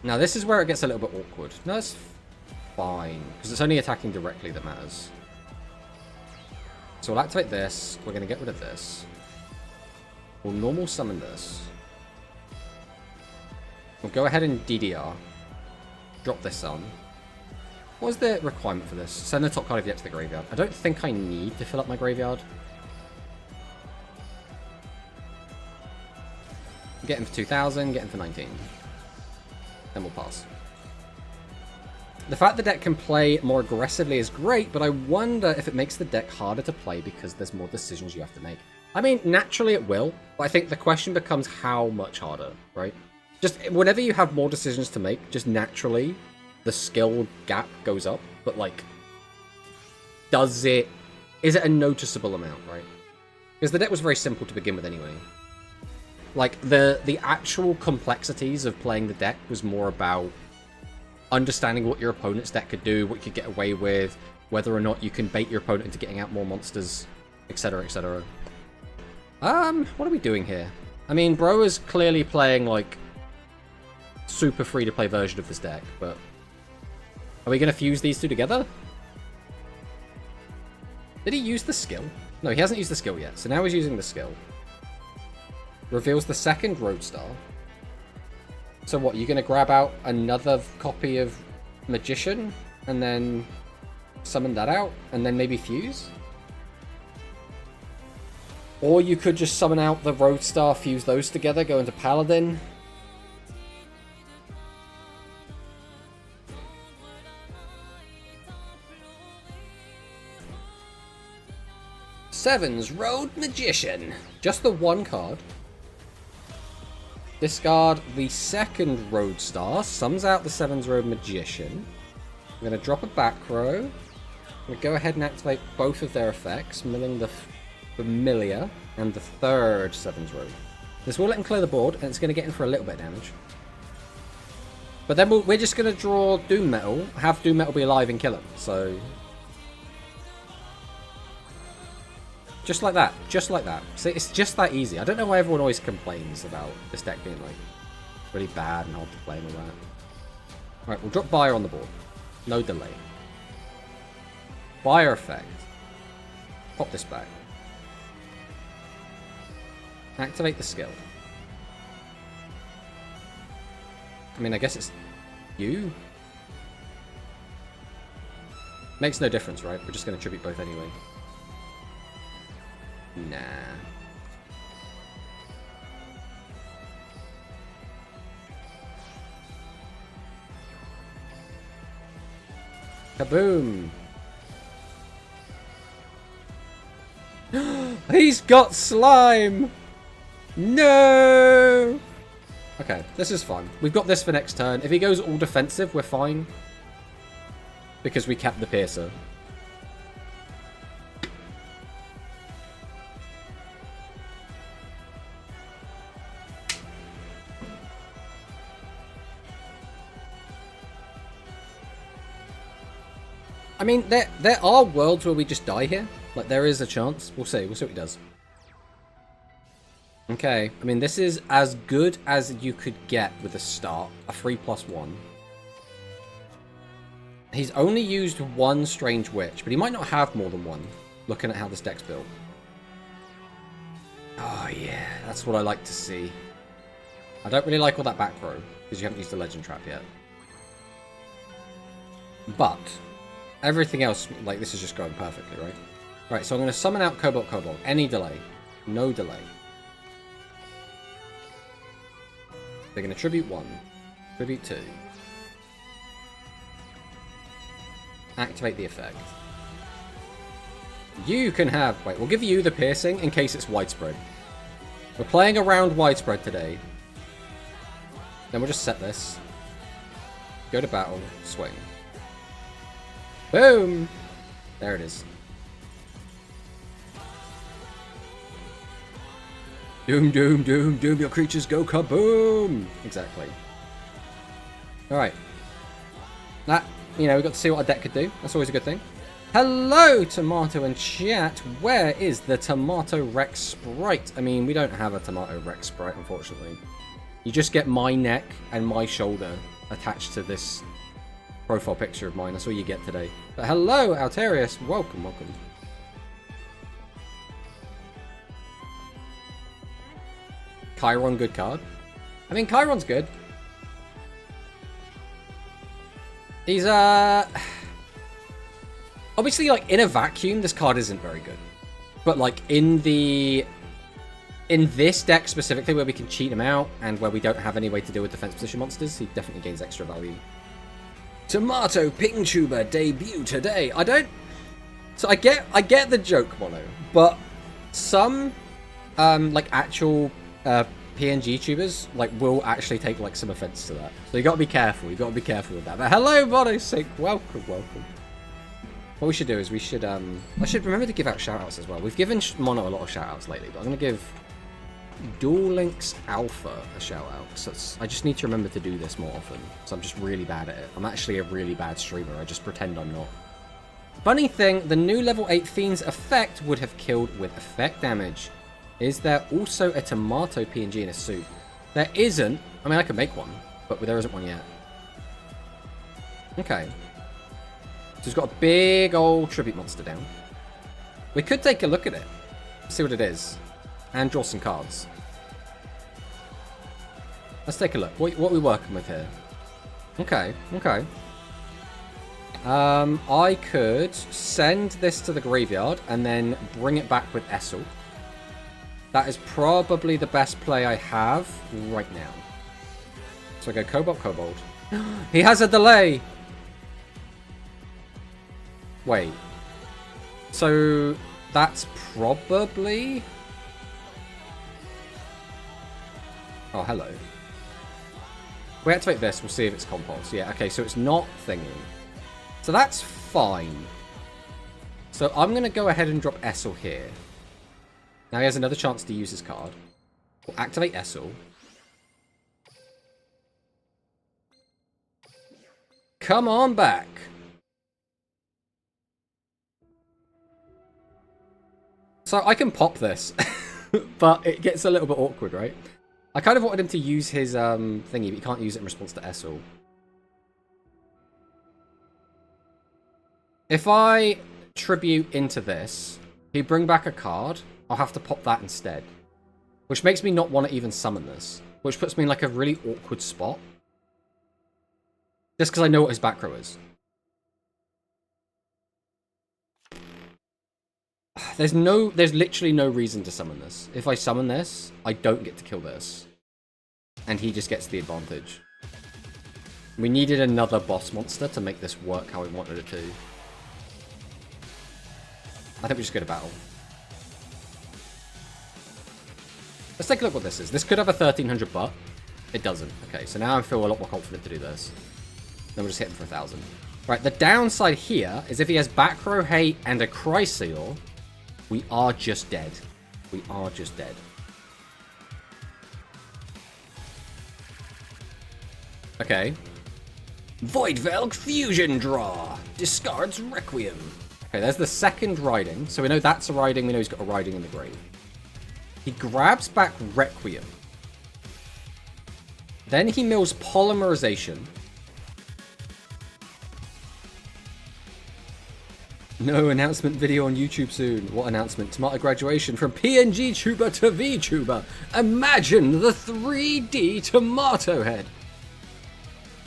Now this is where it gets a little bit awkward. No, it's fine, because it's only attacking directly that matters. So we'll activate this. We're going to get rid of this. We'll normal summon this. We'll go ahead and DDR. Drop this on. What was the requirement for this? Send the top card of the deck to the graveyard. I don't think I need to fill up my graveyard. Get him for 2,000, get him for 19. Then we'll pass. The fact the deck can play more aggressively is great, but I wonder if it makes the deck harder to play because there's more decisions you have to make. I mean, naturally it will, but I think the question becomes how much harder, right? Just whenever you have more decisions to make, just naturally the skill gap goes up, but like, is it a noticeable amount, right? Because the deck was very simple to begin with anyway. Like, the actual complexities of playing the deck was more about understanding what your opponent's deck could do, what you could get away with, whether or not you can bait your opponent into getting out more monsters, etc, etc. What are we doing here? I mean, bro is clearly playing, like, super free-to-play version of this deck, but are we going to fuse these two together? Did he use the skill? No, he hasn't used the skill yet, so now he's using the skill. Reveals the second Roadstar. So what, you're going to grab out another copy of Magician, and then summon that out, and then maybe fuse? Or you could just summon out the Roadstar, fuse those together, go into Paladin. Sevens Road Magician. Just the one card. Discard the second Roadstar. Sums out the Sevens Road Magician. I'm going to drop a back row. I'm going to go ahead and activate both of their effects, milling the Familiar and the third Sevens Road. This will let him clear the board, and it's going to get in for a little bit of damage. But then we're just going to draw Doom Metal, have Doom Metal be alive and kill him. So just like that. Just like that. See, it's just that easy. I don't know why everyone always complains about this deck being, like, really bad and hard to play and all that. Alright, we'll drop Buyer on the board. No delay. Buyer effect. Pop this back. Activate the skill. I mean, I guess it's you? Makes no difference, right? We're just going to tribute both anyway. Nah. Kaboom! He's got slime! No! Okay, this is fine. We've got this for next turn. If he goes all defensive, we're fine. Because we kept the Piercer. I mean, there are worlds where we just die here. Like, there is a chance. We'll see. We'll see what he does. Okay. I mean, this is as good as you could get with a start. A 3+1. He's only used one Strange Witch, but he might not have more than one, looking at how this deck's built. Oh, yeah. That's what I like to see. I don't really like all that back row, because you haven't used the Legend Trap yet. But everything else, like, this is just going perfectly, right? Right, so I'm going to summon out Cobalt Cobalt. Any delay. No delay. They're going to tribute 1. Tribute 2. Activate the effect. You can have... Wait, we'll give you the piercing in case it's widespread. We're playing around widespread today. Then we'll just set this. Go to battle. Swing. Boom! There it is. Doom, doom, doom, doom, your creatures go kaboom! Exactly. Alright. That, you know, we got to see what our deck could do. That's always a good thing. Hello, Tomato and chat. Where is the Tomato Rex sprite? I mean, we don't have a Tomato Rex sprite, unfortunately. You just get my neck and my shoulder attached to this profile picture of mine. That's all you get today. But hello, Alterius. Welcome, welcome. Chiron good card? I mean, Chiron's good. He's, obviously, like, in a vacuum, this card isn't very good. But, like, in this deck specifically, where we can cheat him out, and where we don't have any way to deal with defense position monsters, he definitely gains extra value. Tomato Ping Tuber debut today. So I get the joke, Mono, but some, like, actual, PNG tubers, like, will actually take, like, some offense to that. So you gotta be careful. You gotta be careful with that. But hello, Mono Sick. Welcome. What we should do is we should, I should remember to give out shoutouts as well. We've given Mono a lot of shoutouts lately, but I'm gonna give Duel Links Alpha a shoutout. So I just need to remember to do this more often. So I'm just really bad at it. I'm actually a really bad streamer. I just pretend I'm not. Funny thing, the new level 8 Fiend's effect would have killed with effect damage. Is there also a Tomato PNG in a suit? There isn't. I mean, I could make one, but there isn't one yet. Okay. So it's got a big old tribute monster down. We could take a look at it. See what it is. And draw some cards. Let's take a look. What are we working with here? Okay. I could send this to the graveyard and then bring it back with Essel. That is probably the best play I have right now. So I go Kobold. He has a delay! Wait. So that's probably... Oh, hello. We activate this, we'll see if it's Compulse. Yeah, okay, so it's not thingy. So that's fine. So I'm going to go ahead and drop Essel here. Now he has another chance to use his card. We'll activate Essel. Come on back. So I can pop this, but it gets a little bit awkward, right? I kind of wanted him to use his thingy, but he can't use it in response to Essel. If I tribute into this, he bring back a card, I'll have to pop that instead. Which makes me not want to even summon this. Which puts me in like a really awkward spot. Just because I know what his back row is. There's literally no reason to summon this. If I summon this, I don't get to kill this. And he just gets the advantage. We needed another boss monster to make this work how we wanted it to. I think we just go to battle. Let's take a look what this is. This could have a 1300 butt. It doesn't. Okay, so now I feel a lot more confident to do this. Then we'll just hit him for 1000. Right, the downside here is if he has back row hate and a Chrysaor, we are just dead. We are just dead. Okay. Voidvelk Fusion Draw. Discards Requiem. Okay, there's the second riding. So we know that's a riding. We know he's got a riding in the grave. He grabs back Requiem. Then he mills Polymerization. No announcement video on YouTube soon. What announcement? Tomato graduation from PNG tuber to VTuber. Imagine the 3D tomato head.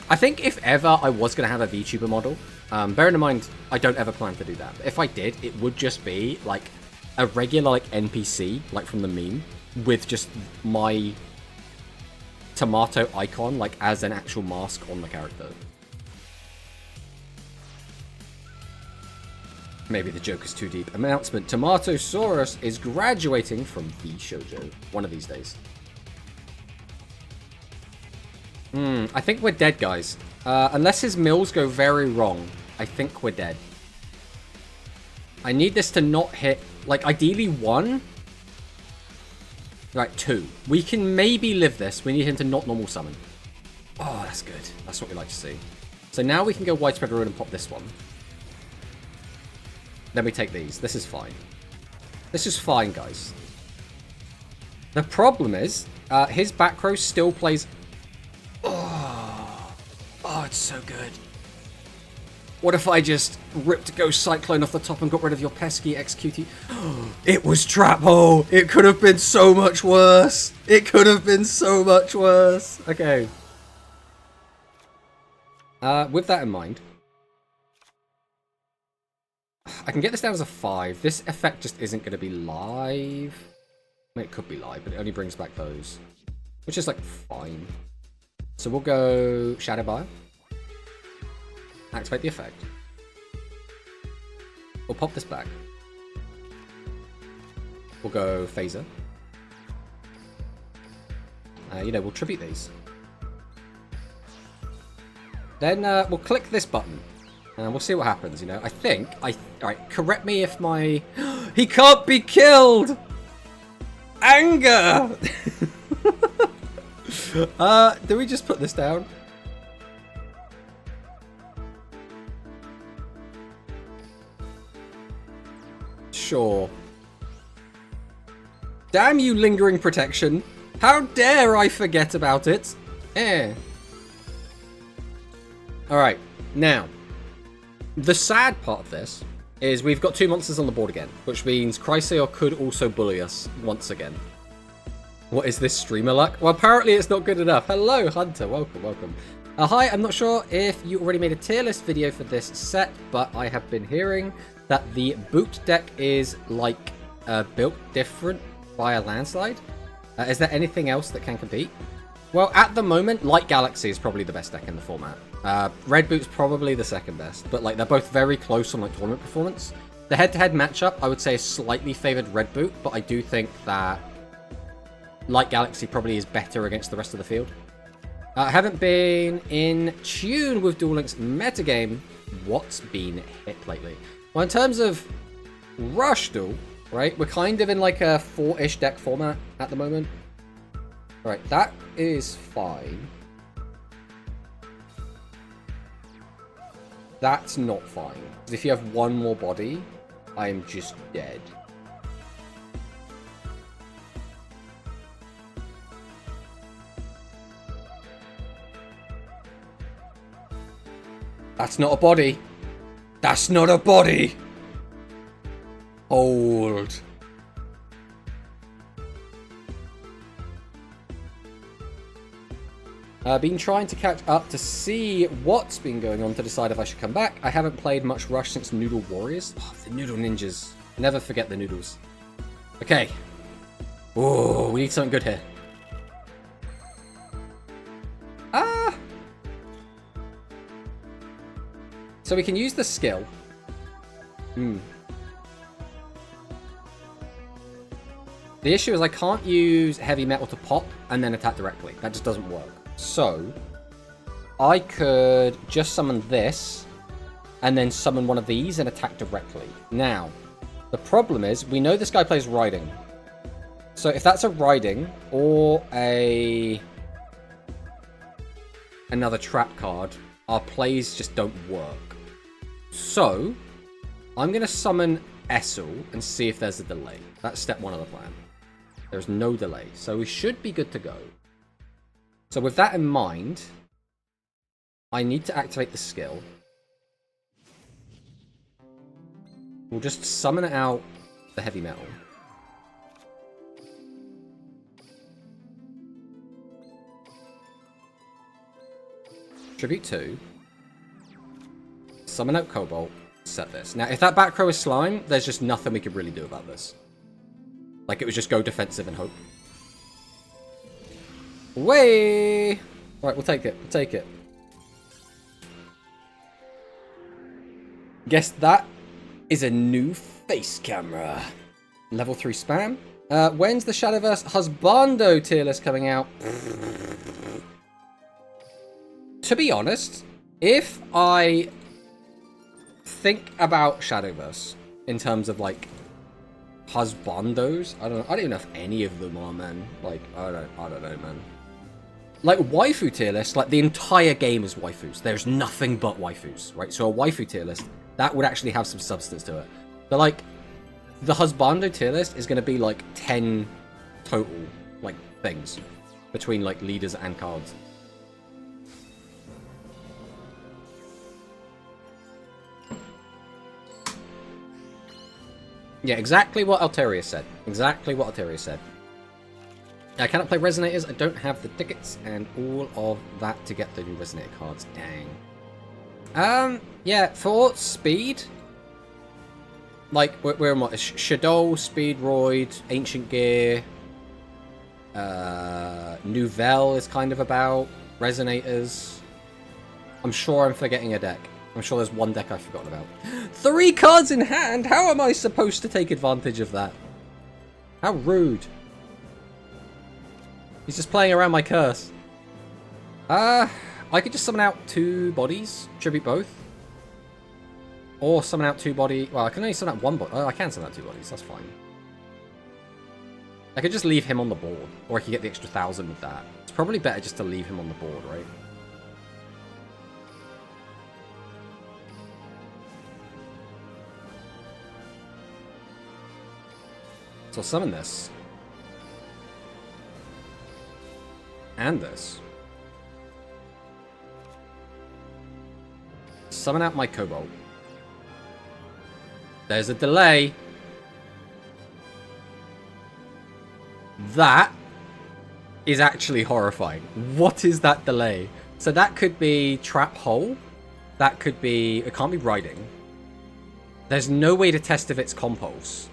I think if ever I was going to have a VTuber model, bearing in mind I don't ever plan to do that, but if I did, it would just be like a regular like NPC, like from the meme, with just my tomato icon like as an actual mask on the character. Maybe the joke is too deep. Announcement: Tomatosaurus is graduating from VShojo one of these days. I think we're dead, guys. Unless his mills go very wrong, I think we're dead. I need this to not hit, like, ideally 1. Right, 2. We can maybe live this. We need him to not normal summon. Oh, that's good. That's what we like to see. So now we can go Widespread Ruin and pop this one. Then we take these. This is fine. This is fine, guys. The problem is, his back row still plays... Oh, it's so good. What if I just ripped Ghost Cyclone off the top and got rid of your pesky XQT? It was Trap Hole! It could have been so much worse! It could have been so much worse! Okay. With that in mind, I can get this down as a 5. This effect just isn't going to be live. I mean, it could be live, but it only brings back those. Which is, like, fine. So we'll go Shadow Bio. Activate the effect. We'll pop this back. We'll go Phaser. We'll tribute these. Then we'll click this button. And we'll see what happens, I think... Alright, correct me if my... He can't be killed! Anger! Do we just put this down? Sure. Damn you, Lingering Protection. How dare I forget about it? Alright, now. The sad part of this is we've got 2 monsters on the board again, which means Chrysaor could also bully us once again. What is this streamer luck? Well, apparently it's not good enough. Hello, Hunter. Welcome, welcome. Hi, I'm not sure if you already made a tier list video for this set, but I have been hearing that the boot deck is, like, built different by a landslide. Is there anything else that can compete? Well, at the moment, Light Galaxy is probably the best deck in the format. Red Boot's probably the second best, but, like, they're both very close on, like, tournament performance. The head-to-head matchup, I would say, is slightly favored Red Boot, but I do think that Light Galaxy probably is better against the rest of the field. I haven't been in tune with Duel Links metagame. What's been hit lately? Well, in terms of Rush Duel, right, we're kind of in like a 4-ish deck format at the moment. Right, that is fine. That's not fine. Because if you have one more body, I am just dead. That's not a body. That's not a body. Hold. I've been trying to catch up to see what's been going on to decide if I should come back. I haven't played much Rush since Noodle Warriors. Oh, the Noodle Ninjas. Never forget the noodles. Okay. Oh, we need something good here. So we can use the skill. The issue is I can't use Heavy Metal to pop and then attack directly. That just doesn't work. So I could just summon this and then summon one of these and attack directly. Now, the problem is we know this guy plays Riding. So if that's a Riding or another trap card, our plays just don't work. So, I'm going to summon Essel and see if there's a delay. That's step 1 of the plan. There's no delay, so we should be good to go. So with that in mind, I need to activate the skill. We'll just summon out the Heavy Metal. Tribute 2. Summon out Cobalt, set this. Now, if that back row is slime, there's just nothing we could really do about this. Like, it would just go defensive and hope. Way! Alright, we'll take it. We'll take it. Guess that is a new face camera. Level 3 spam. When's the Shadowverse Husbando tier list coming out? To be honest, if I think about Shadowverse in terms of like husbandos, I don't even know if any of them are, man. Like, I don't know, man. Like waifu tier list, like the entire game is waifus. There's nothing but waifus, right? So a waifu tier list, that would actually have some substance to it. But like the husbando tier list is going to be like 10 total like things between like leaders and cards. Yeah, exactly what Altaria said. Exactly what Altaria said. I cannot play Resonators, I don't have the tickets, and all of that to get the new Resonator cards. Dang. Yeah, for speed, like, where am I? Shadow, Speedroid, Ancient Gear, Nouvelle is kind of about, Resonators. I'm sure I'm forgetting a deck. I'm sure there's one deck I've forgotten about. 3 cards in hand? How am I supposed to take advantage of that? How rude. He's just playing around my curse. I could just summon out 2 bodies. Tribute both. Or summon out 2 body. Well, I can only summon out 1 body. Oh, I can summon out 2 bodies. That's fine. I could just leave him on the board. Or I could get the extra 1,000 with that. It's probably better just to leave him on the board, right? So I'll summon this. And this. Summon out my Cobalt. There's a delay. That is actually horrifying. What is that delay? So that could be Trap Hole. That could be... It can't be Riding. There's no way to test if it's Compulse.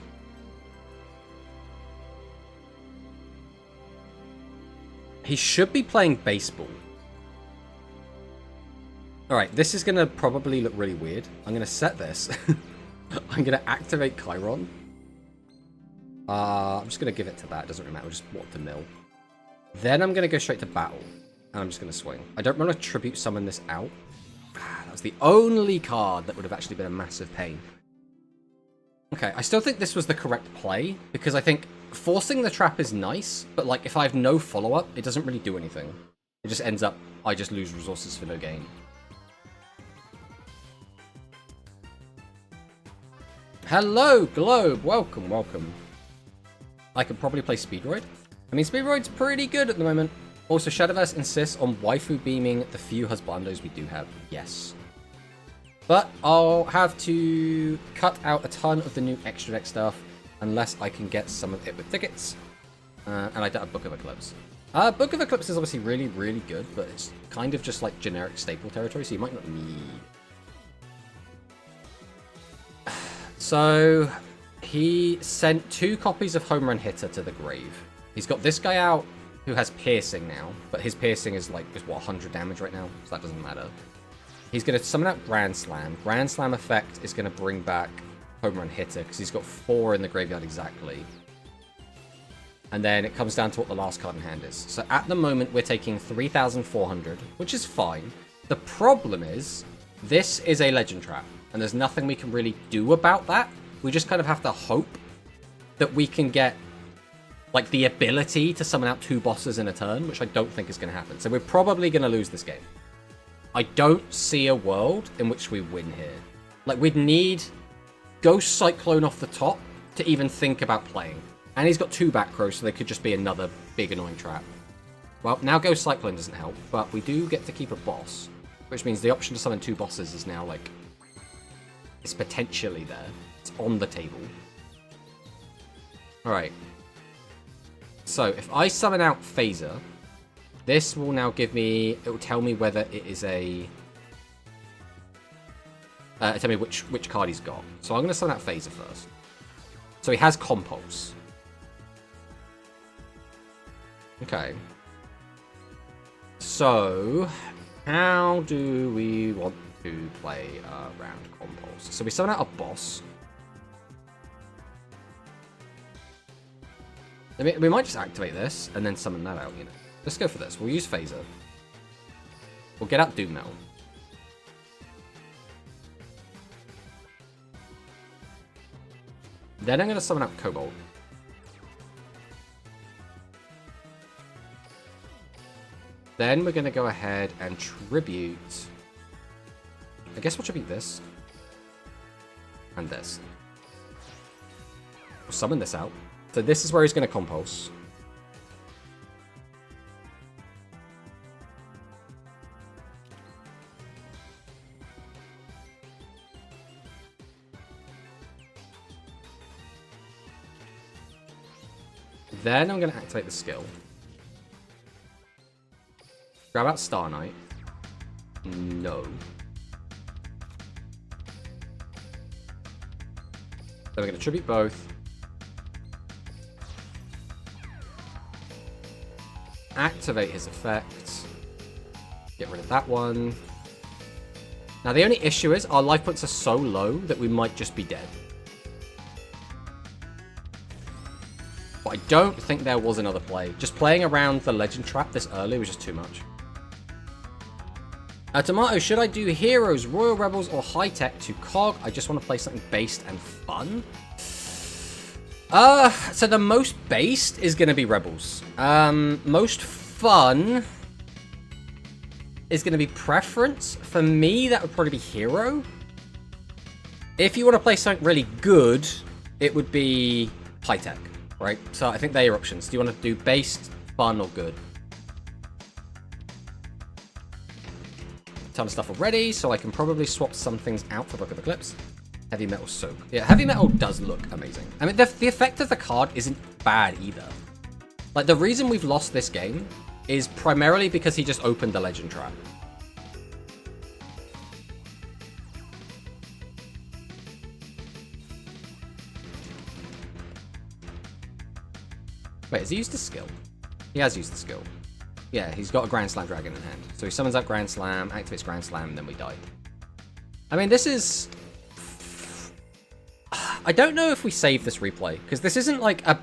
He should be playing Baseball. Alright, this is going to probably look really weird. I'm going to set this. I'm going to activate Chiron. I'm just going to give it to that. It doesn't really matter. We'll just walk to mill. Then I'm going to go straight to battle. And I'm just going to swing. I don't want to tribute summon this out. That was the only card that would have actually been a massive pain. Okay, I still think this was the correct play. Because I think forcing the trap is nice. But like, if I have no follow-up, it doesn't really do anything. It just ends up, I just lose resources for no gain. Hello, Globe. Welcome, welcome. I could probably play Speedroid. I mean, Speedroid's pretty good at the moment. Also, Shadowverse insists on waifu beaming the few husbandos we do have. Yes. But I'll have to cut out a ton of the new extra deck stuff unless I can get some of it with tickets. And I don't have Book of Eclipse. Book of Eclipse is obviously really, really good, but it's kind of just like generic staple territory, so you might not need... So, he sent 2 copies of Home Run Hitter to the grave. He's got this guy out who has Piercing now, but his Piercing is like, what, 100 damage right now? So that doesn't matter. He's going to summon out Grand Slam. Grand Slam effect is going to bring back Home Run Hitter, because he's got 4 in the graveyard exactly. And then it comes down to what the last card in hand is. So at the moment, we're taking 3,400, which is fine. The problem is, this is a Legend Trap. And there's nothing we can really do about that. We just kind of have to hope that we can get, like, the ability to summon out 2 bosses in a turn, which I don't think is going to happen. So we're probably going to lose this game. I don't see a world in which we win here. Like, we'd need Ghost Cyclone off the top to even think about playing. And he's got 2 back rows, so they could just be another big annoying trap. Well, now Ghost Cyclone doesn't help, but we do get to keep a boss. Which means the option to summon 2 bosses is now, like... It's potentially there. It's on the table. Alright. So, if I summon out Phaser, this will now give me... It will tell me whether it is a... tell me which card he's got. So I'm going to summon out Phaser first. So he has Compulse. Okay. So, how do we want to play around Compulse? So we summon out a boss. I mean, we might just activate this and then summon that out, you know. Let's go for this. We'll use Phaser. We'll get out Doom Metal. Then I'm going to summon out Cobalt. Then we're going to go ahead and tribute... I guess we'll tribute this. And this. We'll summon this out. So this is where he's going to Compulse. Then I'm going to activate the skill. Grab out Star Knight. No. Then we're going to tribute both. Activate his effect. Get rid of that one. Now the only issue is our life points are so low that we might just be dead. But I don't think there was another play. Just playing around the legend trap this early was just too much. Tomato, should I do Heroes, Royal Rebels, or High Tech to Cog? I just want to play something based and fun. So the most based is going to be Rebels. Most fun is going to be Preference. For me, that would probably be Hero. If you want to play something really good, it would be High Tech, right? So I think they're your options. Do you want to do based, fun, or good? Ton of stuff already, so I can probably swap some things out for Book of Eclipse. Heavy Metal Soak. Yeah, Heavy Metal does look amazing. I mean, the effect of the card isn't bad either. Like, the reason we've lost this game is primarily because he just opened the Legend Trap. Wait, has he used the skill? He has used the skill. Yeah, he's got a Grand Slam Dragon in hand. So he summons up Grand Slam, activates Grand Slam, and then we die. I mean, this is... I don't know if we save this replay, because this isn't like a